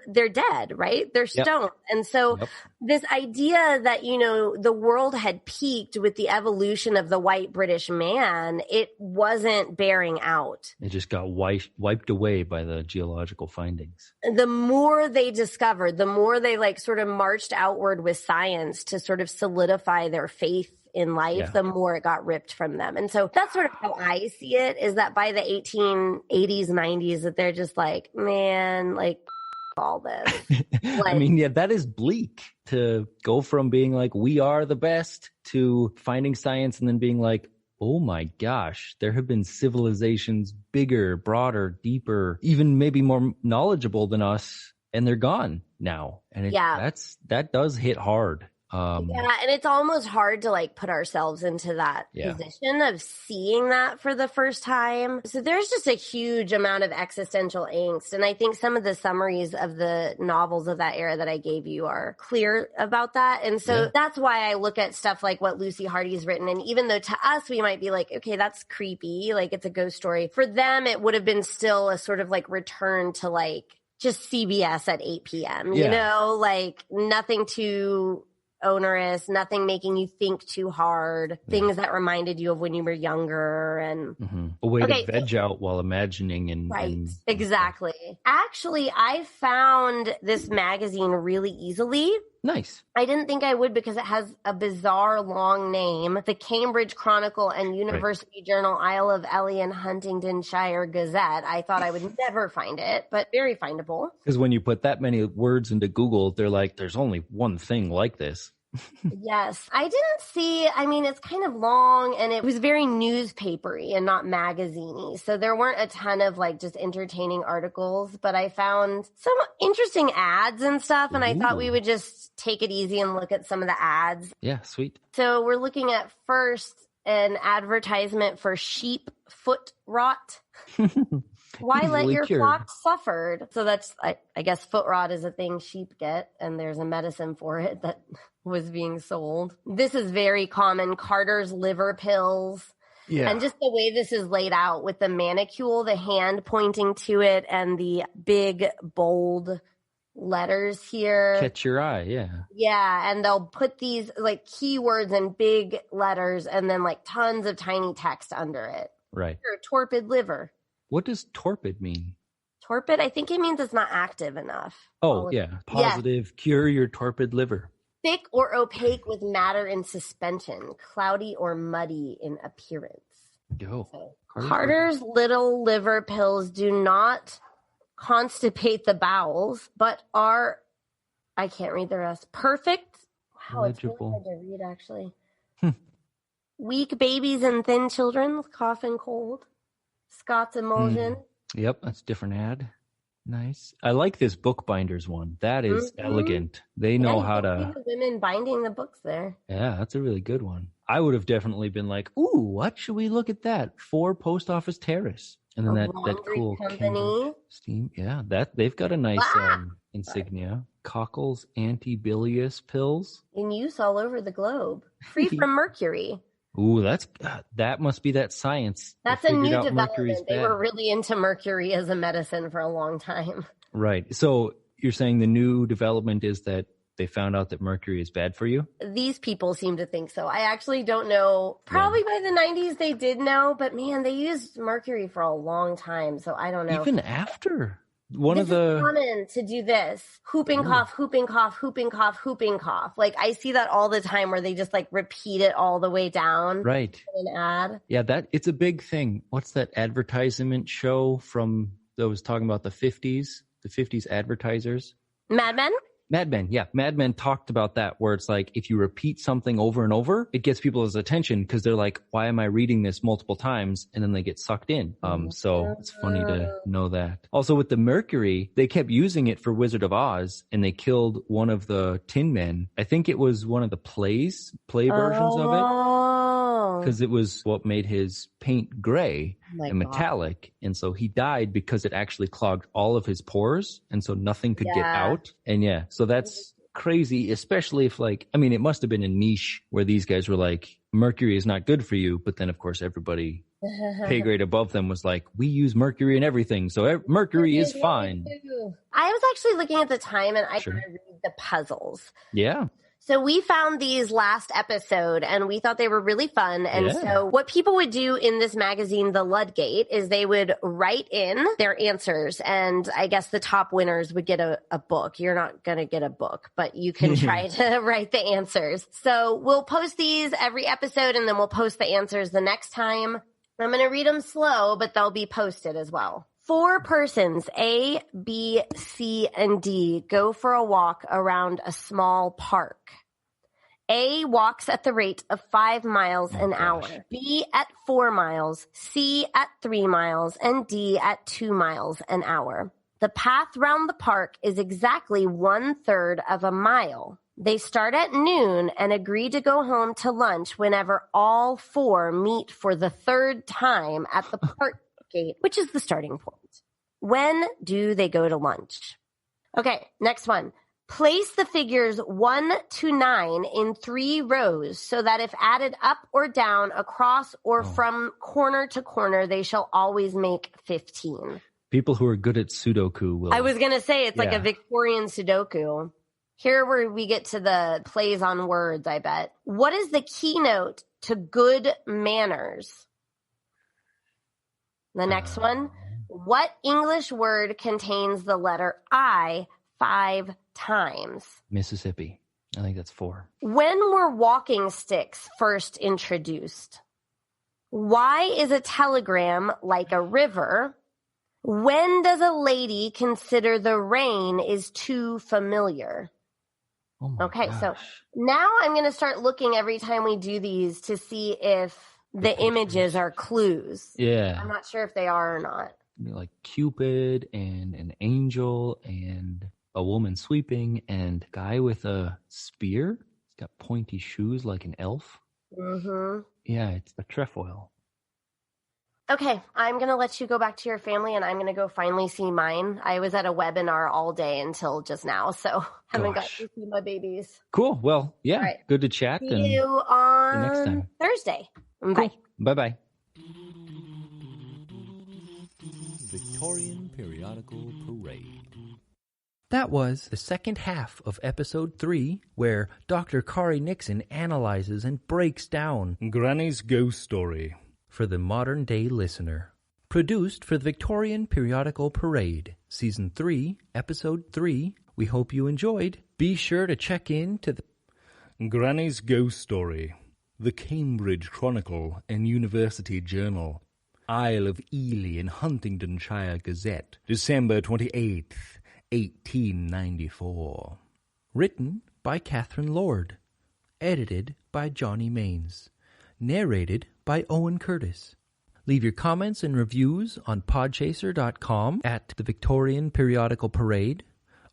they're dead, right? They're stone. Yep. And so this idea that, the world had peaked with the evolution of the white British man, it wasn't bearing out. It just got wiped away by the geological findings. The more they discovered, the more they sort of marched outward with science to sort of solidify their faith in life, the more it got ripped from them. And so that's sort of how I see it, is that by the 1880s, 90s, that they're just like, man, all this. I mean, that is bleak to go from being like, we are the best, to finding science and then being like, oh my gosh, there have been civilizations bigger, broader, deeper, even maybe more knowledgeable than us, and they're gone now. And that does hit hard. And it's almost hard to put ourselves into that position of seeing that for the first time. So there's just a huge amount of existential angst. And I think some of the summaries of the novels of that era that I gave you are clear about that. And so that's why I look at stuff like what Lucy Hardy's written. And even though to us, we might be like, okay, that's creepy, it's a ghost story. For them, it would have been still a sort of return to just CBS at 8 p.m., nothing too onerous, nothing making you think too hard, things that reminded you of when you were younger, and a way to veg out while imagining exactly. Actually, I found this magazine really easily. Nice. I didn't think I would because it has a bizarre long name. The Cambridge Chronicle and University Journal, Isle of Ely and Huntingdonshire Gazette. I thought I would never find it, but very findable. Because when you put that many words into Google, they're like, there's only one thing like this. Yes. I didn't see, it's kind of long, and it was very newspapery and not magazine-y. So there weren't a ton of just entertaining articles, but I found some interesting ads and stuff, and I thought we would just take it easy and look at some of the ads. Yeah, sweet. So we're looking at first an advertisement for sheep foot rot. Why let your flock suffer? So that's, I guess foot rot is a thing sheep get, and there's a medicine for it that was being sold. This is very common. Carter's liver pills. Yeah. And just the way this is laid out with the manicule, the hand pointing to it, and the big, bold letters here. Catch your eye, yeah. Yeah, and they'll put these keywords in big letters and then tons of tiny text under it. Right. Torpid liver. What does torpid mean? Torpid? I think it means it's not active enough. Oh, yeah. Positive. Yeah. Cure your torpid liver. Thick or opaque with matter in suspension. Cloudy or muddy in appearance. So, Carter's little liver pills do not constipate the bowels, but are, I can't read the rest, perfect. Wow, legible. It's really hard to read, actually. Weak babies and thin children with cough and cold. Scott's emulsion. Yep, that's a different ad. Nice. I like this bookbinders one. That is elegant. They know how to. The women binding the books there. Yeah, that's a really good one. I would have definitely been like, "Ooh, what should we look at that? 4 Post Office Terrace." And then that cool company steam. Yeah, that they've got a nice insignia. Cockle's anti-bilious pills in use all over the globe, free from mercury. Ooh, that must be that science. That's a new development. They were really into mercury as a medicine for a long time. Right. So you're saying the new development is that they found out that mercury is bad for you? These people seem to think so. I actually don't know. Probably by the 90s they did know, but man, they used mercury for a long time, so I don't know. Even after? It's common to do this. Whooping cough, whooping cough, whooping cough, whooping cough. Like I see that all the time where they just like repeat it all the way down. Right. In an ad. Yeah, it's a big thing. What's that advertisement show that was talking about the 50s? The 50s advertisers? Mad Men? Mad Men, yeah. Mad Men talked about that, where it's like if you repeat something over and over, it gets people's attention because they're like, why am I reading this multiple times? And then they get sucked in. So it's funny to know that. Also with the mercury, they kept using it for Wizard of Oz and they killed one of the Tin Men. I think it was one of the play versions of it. Because it was what made his paint gray and metallic. And so he died because it actually clogged all of his pores. And so nothing could get out. And so that's crazy, especially if it must have been a niche where these guys were like, mercury is not good for you. But then, of course, everybody pay grade above them was like, we use mercury in everything. So mercury is fine. I was actually looking at the time and I tried to read the puzzles. Yeah. So we found these last episode and we thought they were really fun. And so what people would do in this magazine, The Ludgate, is they would write in their answers. And I guess the top winners would get a book. You're not going to get a book, but you can try to write the answers. So we'll post these every episode and then we'll post the answers the next time. I'm going to read them slow, but they'll be posted as well. 4 persons, A, B, C, and D, go for a walk around a small park. A walks at the rate of 5 miles an hour, B at 4 miles, C at 3 miles, and D at 2 miles an hour. The path round the park is exactly 1/3 of a mile. They start at noon and agree to go home to lunch whenever all 4 meet for the 3rd time at the park gate, which is the starting point. When do they go to lunch? Okay, next one. Place the figures 1 to 9 in 3 rows so that if added up or down, across or from corner to corner, they shall always make 15. People who are good at Sudoku will. I was going to say it's like a Victorian Sudoku. Here where we get to the plays on words, I bet. What is the keynote to good manners? The next one. What English word contains the letter I 5 times? Mississippi. I think that's 4. When were walking sticks first introduced? Why is a telegram like a river? When does a lady consider the rain is too familiar? Okay, so now I'm going to start looking every time we do these to see if the images are clues. Yeah. I'm not sure if they are or not. Like Cupid and an angel and a woman sweeping and a guy with a spear. He's got pointy shoes like an elf. Mm-hmm. Yeah, it's a trefoil. Okay, I'm going to let you go back to your family and I'm going to go finally see mine. I was at a webinar all day until just now, so haven't got to see my babies. Cool. Well, yeah, good to chat. See you on the next time. Thursday. Cool. Bye. Bye-bye. Victorian Periodical Parade. That was the second half of episode 3, where Dr. Kari Nixon analyzes and breaks down Granny's Ghost Story for the modern day listener. Produced for the Victorian Periodical Parade, Season 3, Episode 3. We hope you enjoyed. Be sure to check in to the Granny's Ghost Story, the Cambridge Chronicle and University Journal, Isle of Ely and Huntingdonshire Gazette, December 28th, 1894. Written by Catherine Lord. Edited by Johnny Mains. Narrated by Owen Curtis. Leave your comments and reviews on podchaser.com at the Victorian Periodical Parade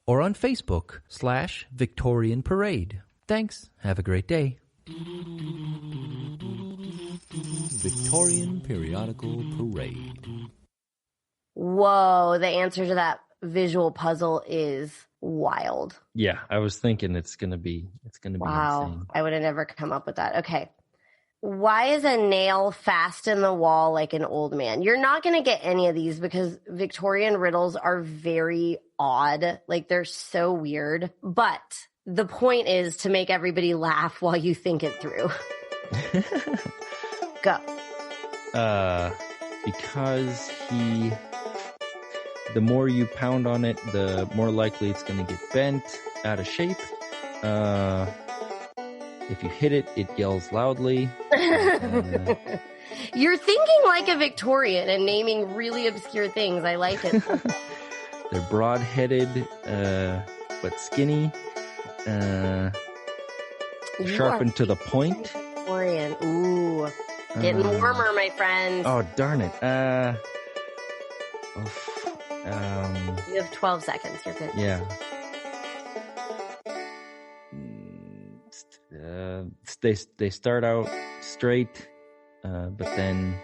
or on Facebook /Victorian Parade. Thanks. Have a great day. Victorian Periodical Parade. Whoa, the answer to that visual puzzle is wild. Yeah, I was thinking it's gonna be wow. insane. I would have never come up with that. Okay. Why is a nail fast in the wall like an old man? You're not going to get any of these because Victorian riddles are very odd. Like, they're so weird. But the point is to make everybody laugh while you think it through. Go. Because the more you pound on it, the more likely it's going to get bent, out of shape. If you hit it, it yells loudly. You're thinking like a Victorian and naming really obscure things. I like it. They're broad-headed, but skinny. Sharpened to the point. Victorian. Ooh. Getting warmer, my friend. Oh, darn it. You have 12 seconds. You're good. Yeah. They start out straight, but then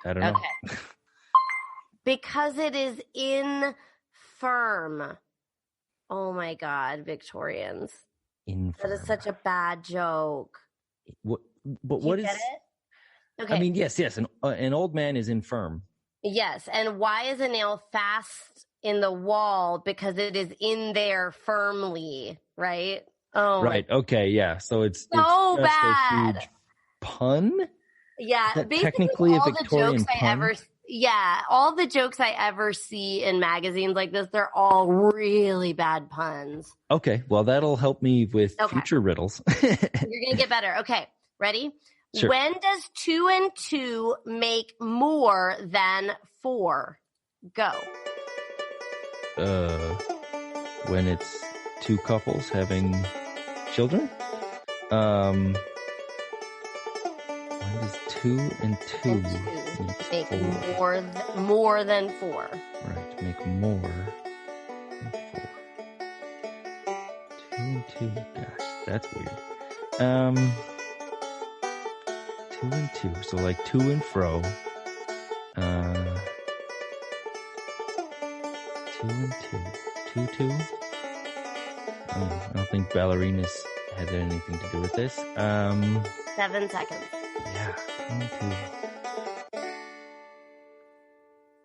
I don't know. Okay. Because it is infirm. Oh my God, Victorians. Infirm. That is such a bad joke. What? But Do you what is? get it? Okay. I mean, yes. An old man is infirm. Yes, and why is a nail fast in the wall? Because it is in there firmly, right? Oh, Right. Okay. Yeah. So it's so just bad. a huge pun. Yeah, That basically technically a all Victorian the jokes pun? all the jokes I ever see in magazines like this, they're all really bad puns. Okay. Well, that'll help me with future riddles. You're gonna get better. Okay, ready? Sure. When does 2 and 2 make more than 4? Go. When it's two couples having children. When does 2 and 2 Make four? more than 4. Right, make more than 4. 2 and 2. Gosh, that's weird. 2 and 2. So like to and fro. 2 and 2. 2, 2. I don't think ballerinas had anything to do with this. 7 seconds. Yeah, 2 and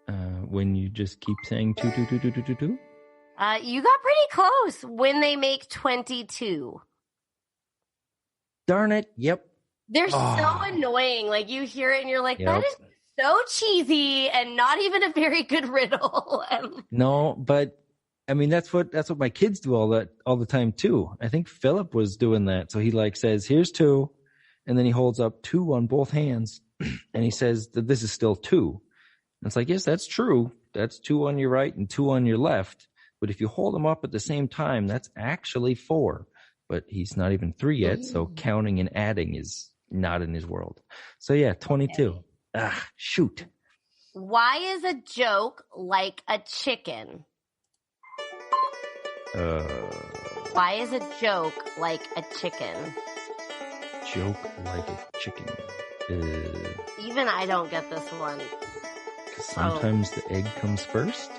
2. When you just keep saying 2, 2, 2, 2, 2, 2, 2. You got pretty close. When they make 22. Darn it. Yep. They're so annoying. Like, you hear it and you're like, Yep. that is so cheesy and not even a very good riddle. No, but I mean that's what my kids do all the time too. I think Philip was doing that. So he like says, "Here's 2," and then he holds up 2 on both hands, and he says that this is still 2. And it's like, yes, that's true. That's 2 on your right and 2 on your left. But if you hold them up at the same time, that's actually 4. But he's not even 3 yet, so counting and adding is not in his world. So yeah, 22. Okay. Shoot. Why is a joke like a chicken? Why is a joke like a chicken? Joke like a chicken. Even I don't get this one. Sometimes the egg comes first.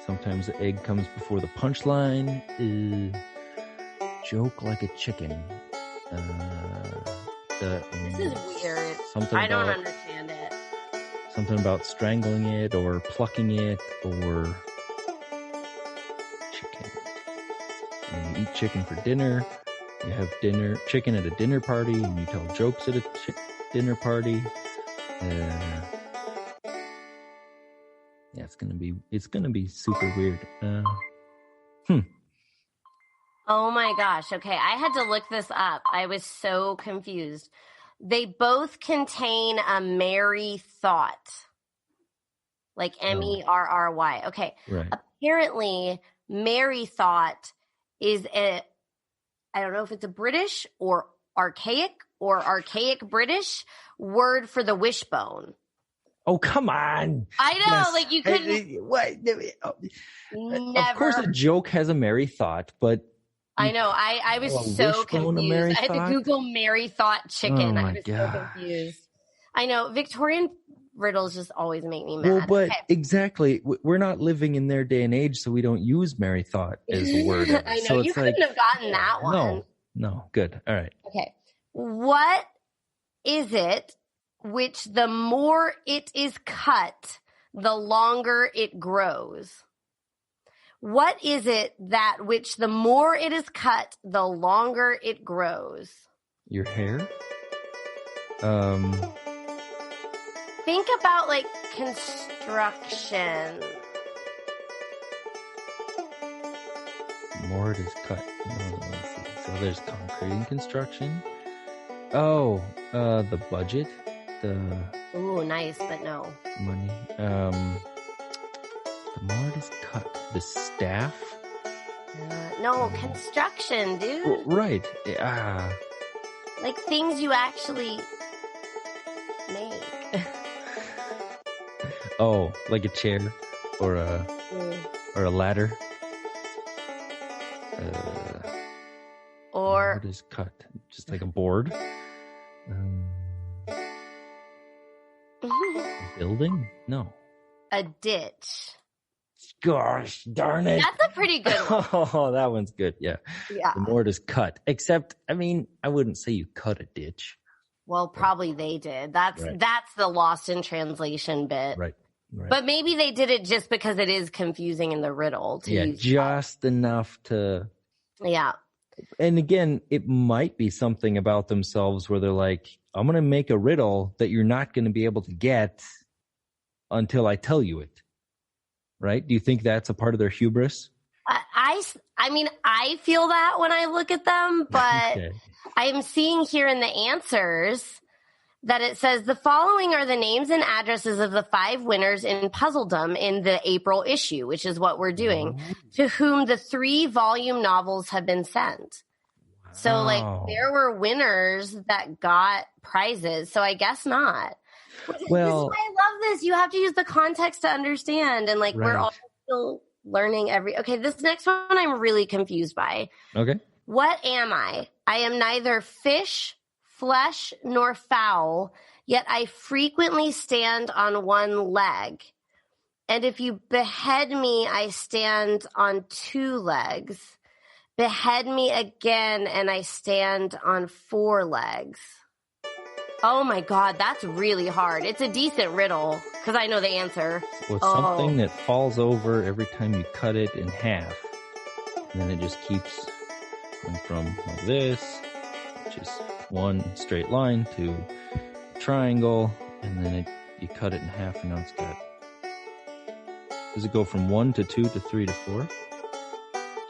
Sometimes the egg comes before the punchline. Joke like a chicken. This is weird. I don't understand it. Something about strangling it or plucking it or chicken. And you eat chicken for dinner. You have chicken at a dinner party, and you tell jokes at a dinner party. Yeah, it's gonna be super weird. Oh my gosh. Okay, I had to look this up. I was so confused. They both contain a merry thought. Like MERRY. Okay. Right. Apparently, merry thought is I don't know if it's a British or archaic British word for the wishbone. Oh, come on. I know, yes. Like you couldn't. What? Never. Of course, a joke has a merry thought, but. I know. I was so confused. I had to Google merry thought chicken. I was so confused. I know. Victorian riddles just always make me mad. Well, but exactly. We're not living in their day and age, so we don't use merry thought as a word. I know. So you couldn't have gotten that one. No. Good. All right. Okay. What is it which the more it is cut, the longer it grows? What is it that which the more it is cut, the longer it grows? Your hair? Think about like construction. More it is cut. So there's concrete and construction. Oh, the budget, the Ooh, nice, but no. money. The more it is cut, the staff. No, construction, dude. Oh, right. Like things you actually make. Oh, like a chair or a ladder. Or What is cut? Just like a board. Building? No. a ditch. Gosh, darn it. That's a pretty good one. Oh, that one's good. Yeah. Yeah. The more it is cut. Except, I mean, I wouldn't say you cut a ditch. Well, probably they did. That's the lost in translation bit. Right. But maybe they did it just because it is confusing in the riddle. Just enough to. Yeah. And again, it might be something about themselves where they're like, I'm going to make a riddle that you're not going to be able to get until I tell you it. Right? Do you think that's a part of their hubris? I mean, I feel that when I look at them, but Okay. I am seeing here in the answers that it says the following are the names and addresses of the 5 winners in Puzzledom in the April issue, which is what we're doing, to whom the 3 volume novels have been sent. So, like, there were winners that got prizes. So I guess not. Well, this is why I love this. You have to use the context to understand. And, like, we're all still learning okay, this next one I'm really confused by. Okay. What am I? I am neither fish, flesh, nor fowl, yet I frequently stand on one leg. And if you behead me, I stand on 2 legs. Behead me again, and I stand on 4 legs. Oh my God, that's really hard. It's a decent riddle, because I know the answer. Well, it's something that falls over every time you cut it in half. And then it just keeps going from like this, which is one straight line, to a triangle, and then you cut it in half, and now it's got. Does it go from 1 to 2 to 3 to 4?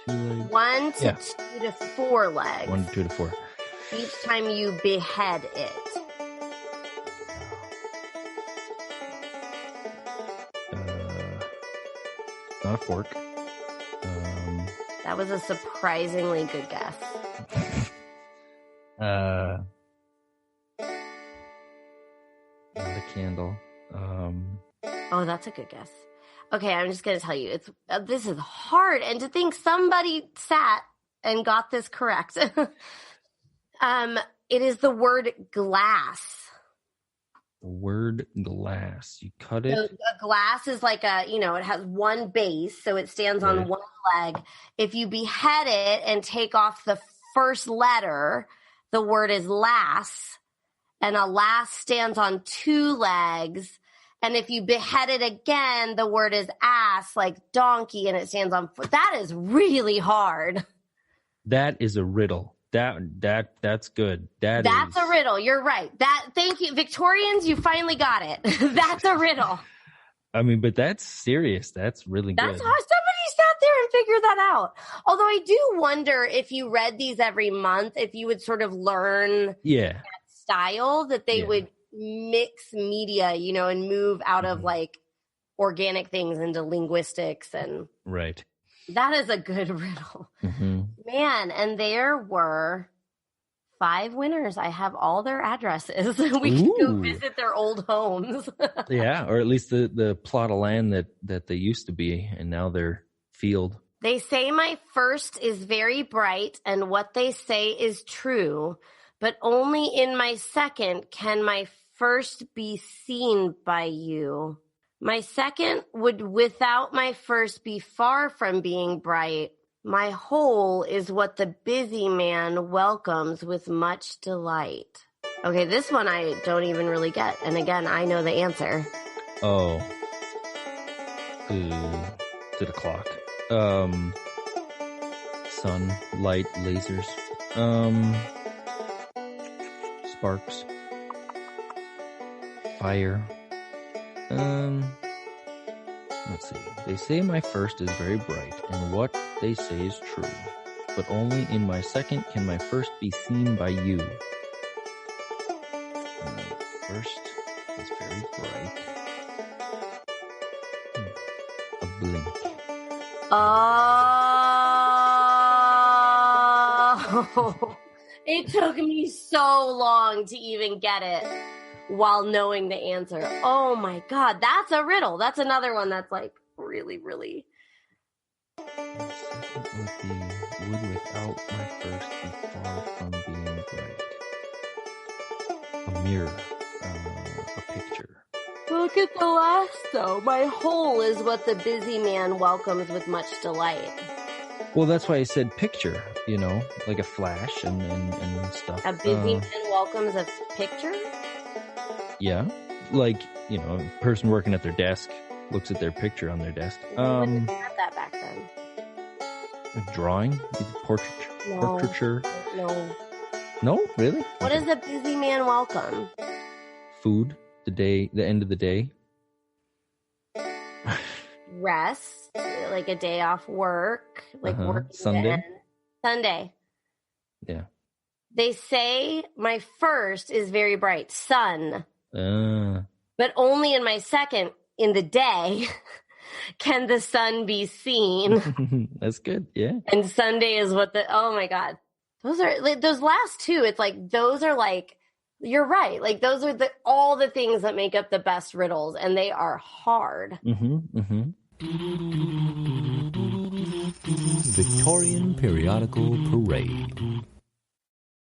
2 legs. 1 to 2 to 4 legs. 1 to 2 to 4. Each time you behead it. It's not a fork. That was a surprisingly good guess. Not a candle. Oh, that's a good guess. Okay, I'm just going to tell you, this is hard. And to think somebody sat and got this correct. It is the word glass. The word glass. You cut it. So a glass is like it has one base, so it stands on one leg. If you behead it and take off the first letter, the word is lass, and a lass stands on 2 legs. And if you behead it again, the word is ass, like donkey, and it stands on 4. That is really hard. That is a riddle. That's good. That's a riddle. You're right. Thank you, Victorians. You finally got it. That's a riddle. I mean, but that's serious. That's really good. That's how somebody sat there and figured that out. Although I do wonder if you read these every month, if you would sort of learn that style, that they would mix media, and move out of like organic things into linguistics and right. That is a good riddle. Mm-hmm. Man, and there were 5 winners. I have all their addresses. We can go visit their old homes. Yeah, or at least the plot of land that they used to be, and now they're field. They say my first is very bright, and what they say is true, but only in my second can my first be seen by you. My second would without my first be far from being bright, My hole is what the busy man welcomes with much delight. Okay, this one I don't even really get. And again, I know the answer. Oh. Is it a clock? Sun, light, lasers. Sparks. Fire. Let's see. They say my first is very bright, and what they say is true. But only in my second can my first be seen by you. First is very bright. A blink. Oh, it took me so long to even get it while knowing the answer. Oh my God, that's a riddle. That's another one that's like really, really. My second would without my first be far from being bright. A mirror. A picture. Look at the last though. My hole is what the busy man welcomes with much delight. Well, that's why I said picture, like a flash and stuff. A busy man welcomes a picture? Yeah. Like, a person working at their desk looks at their picture on their desk. Wouldn't have that back then. A drawing? Portraiture? No. No? Really? What does a busy man welcome? Food. The end of the day. Rest, like a day off work, like work. Sunday. Sunday. Yeah. They say my first is very bright, sun. But only in my second, in the day, can the sun be seen. That's good, yeah. And Sunday is oh my God. Those are, like, those last two, it's like, those are like, you're right. Like, those are all the things that make up the best riddles, and they are hard. Victorian Periodical Parade.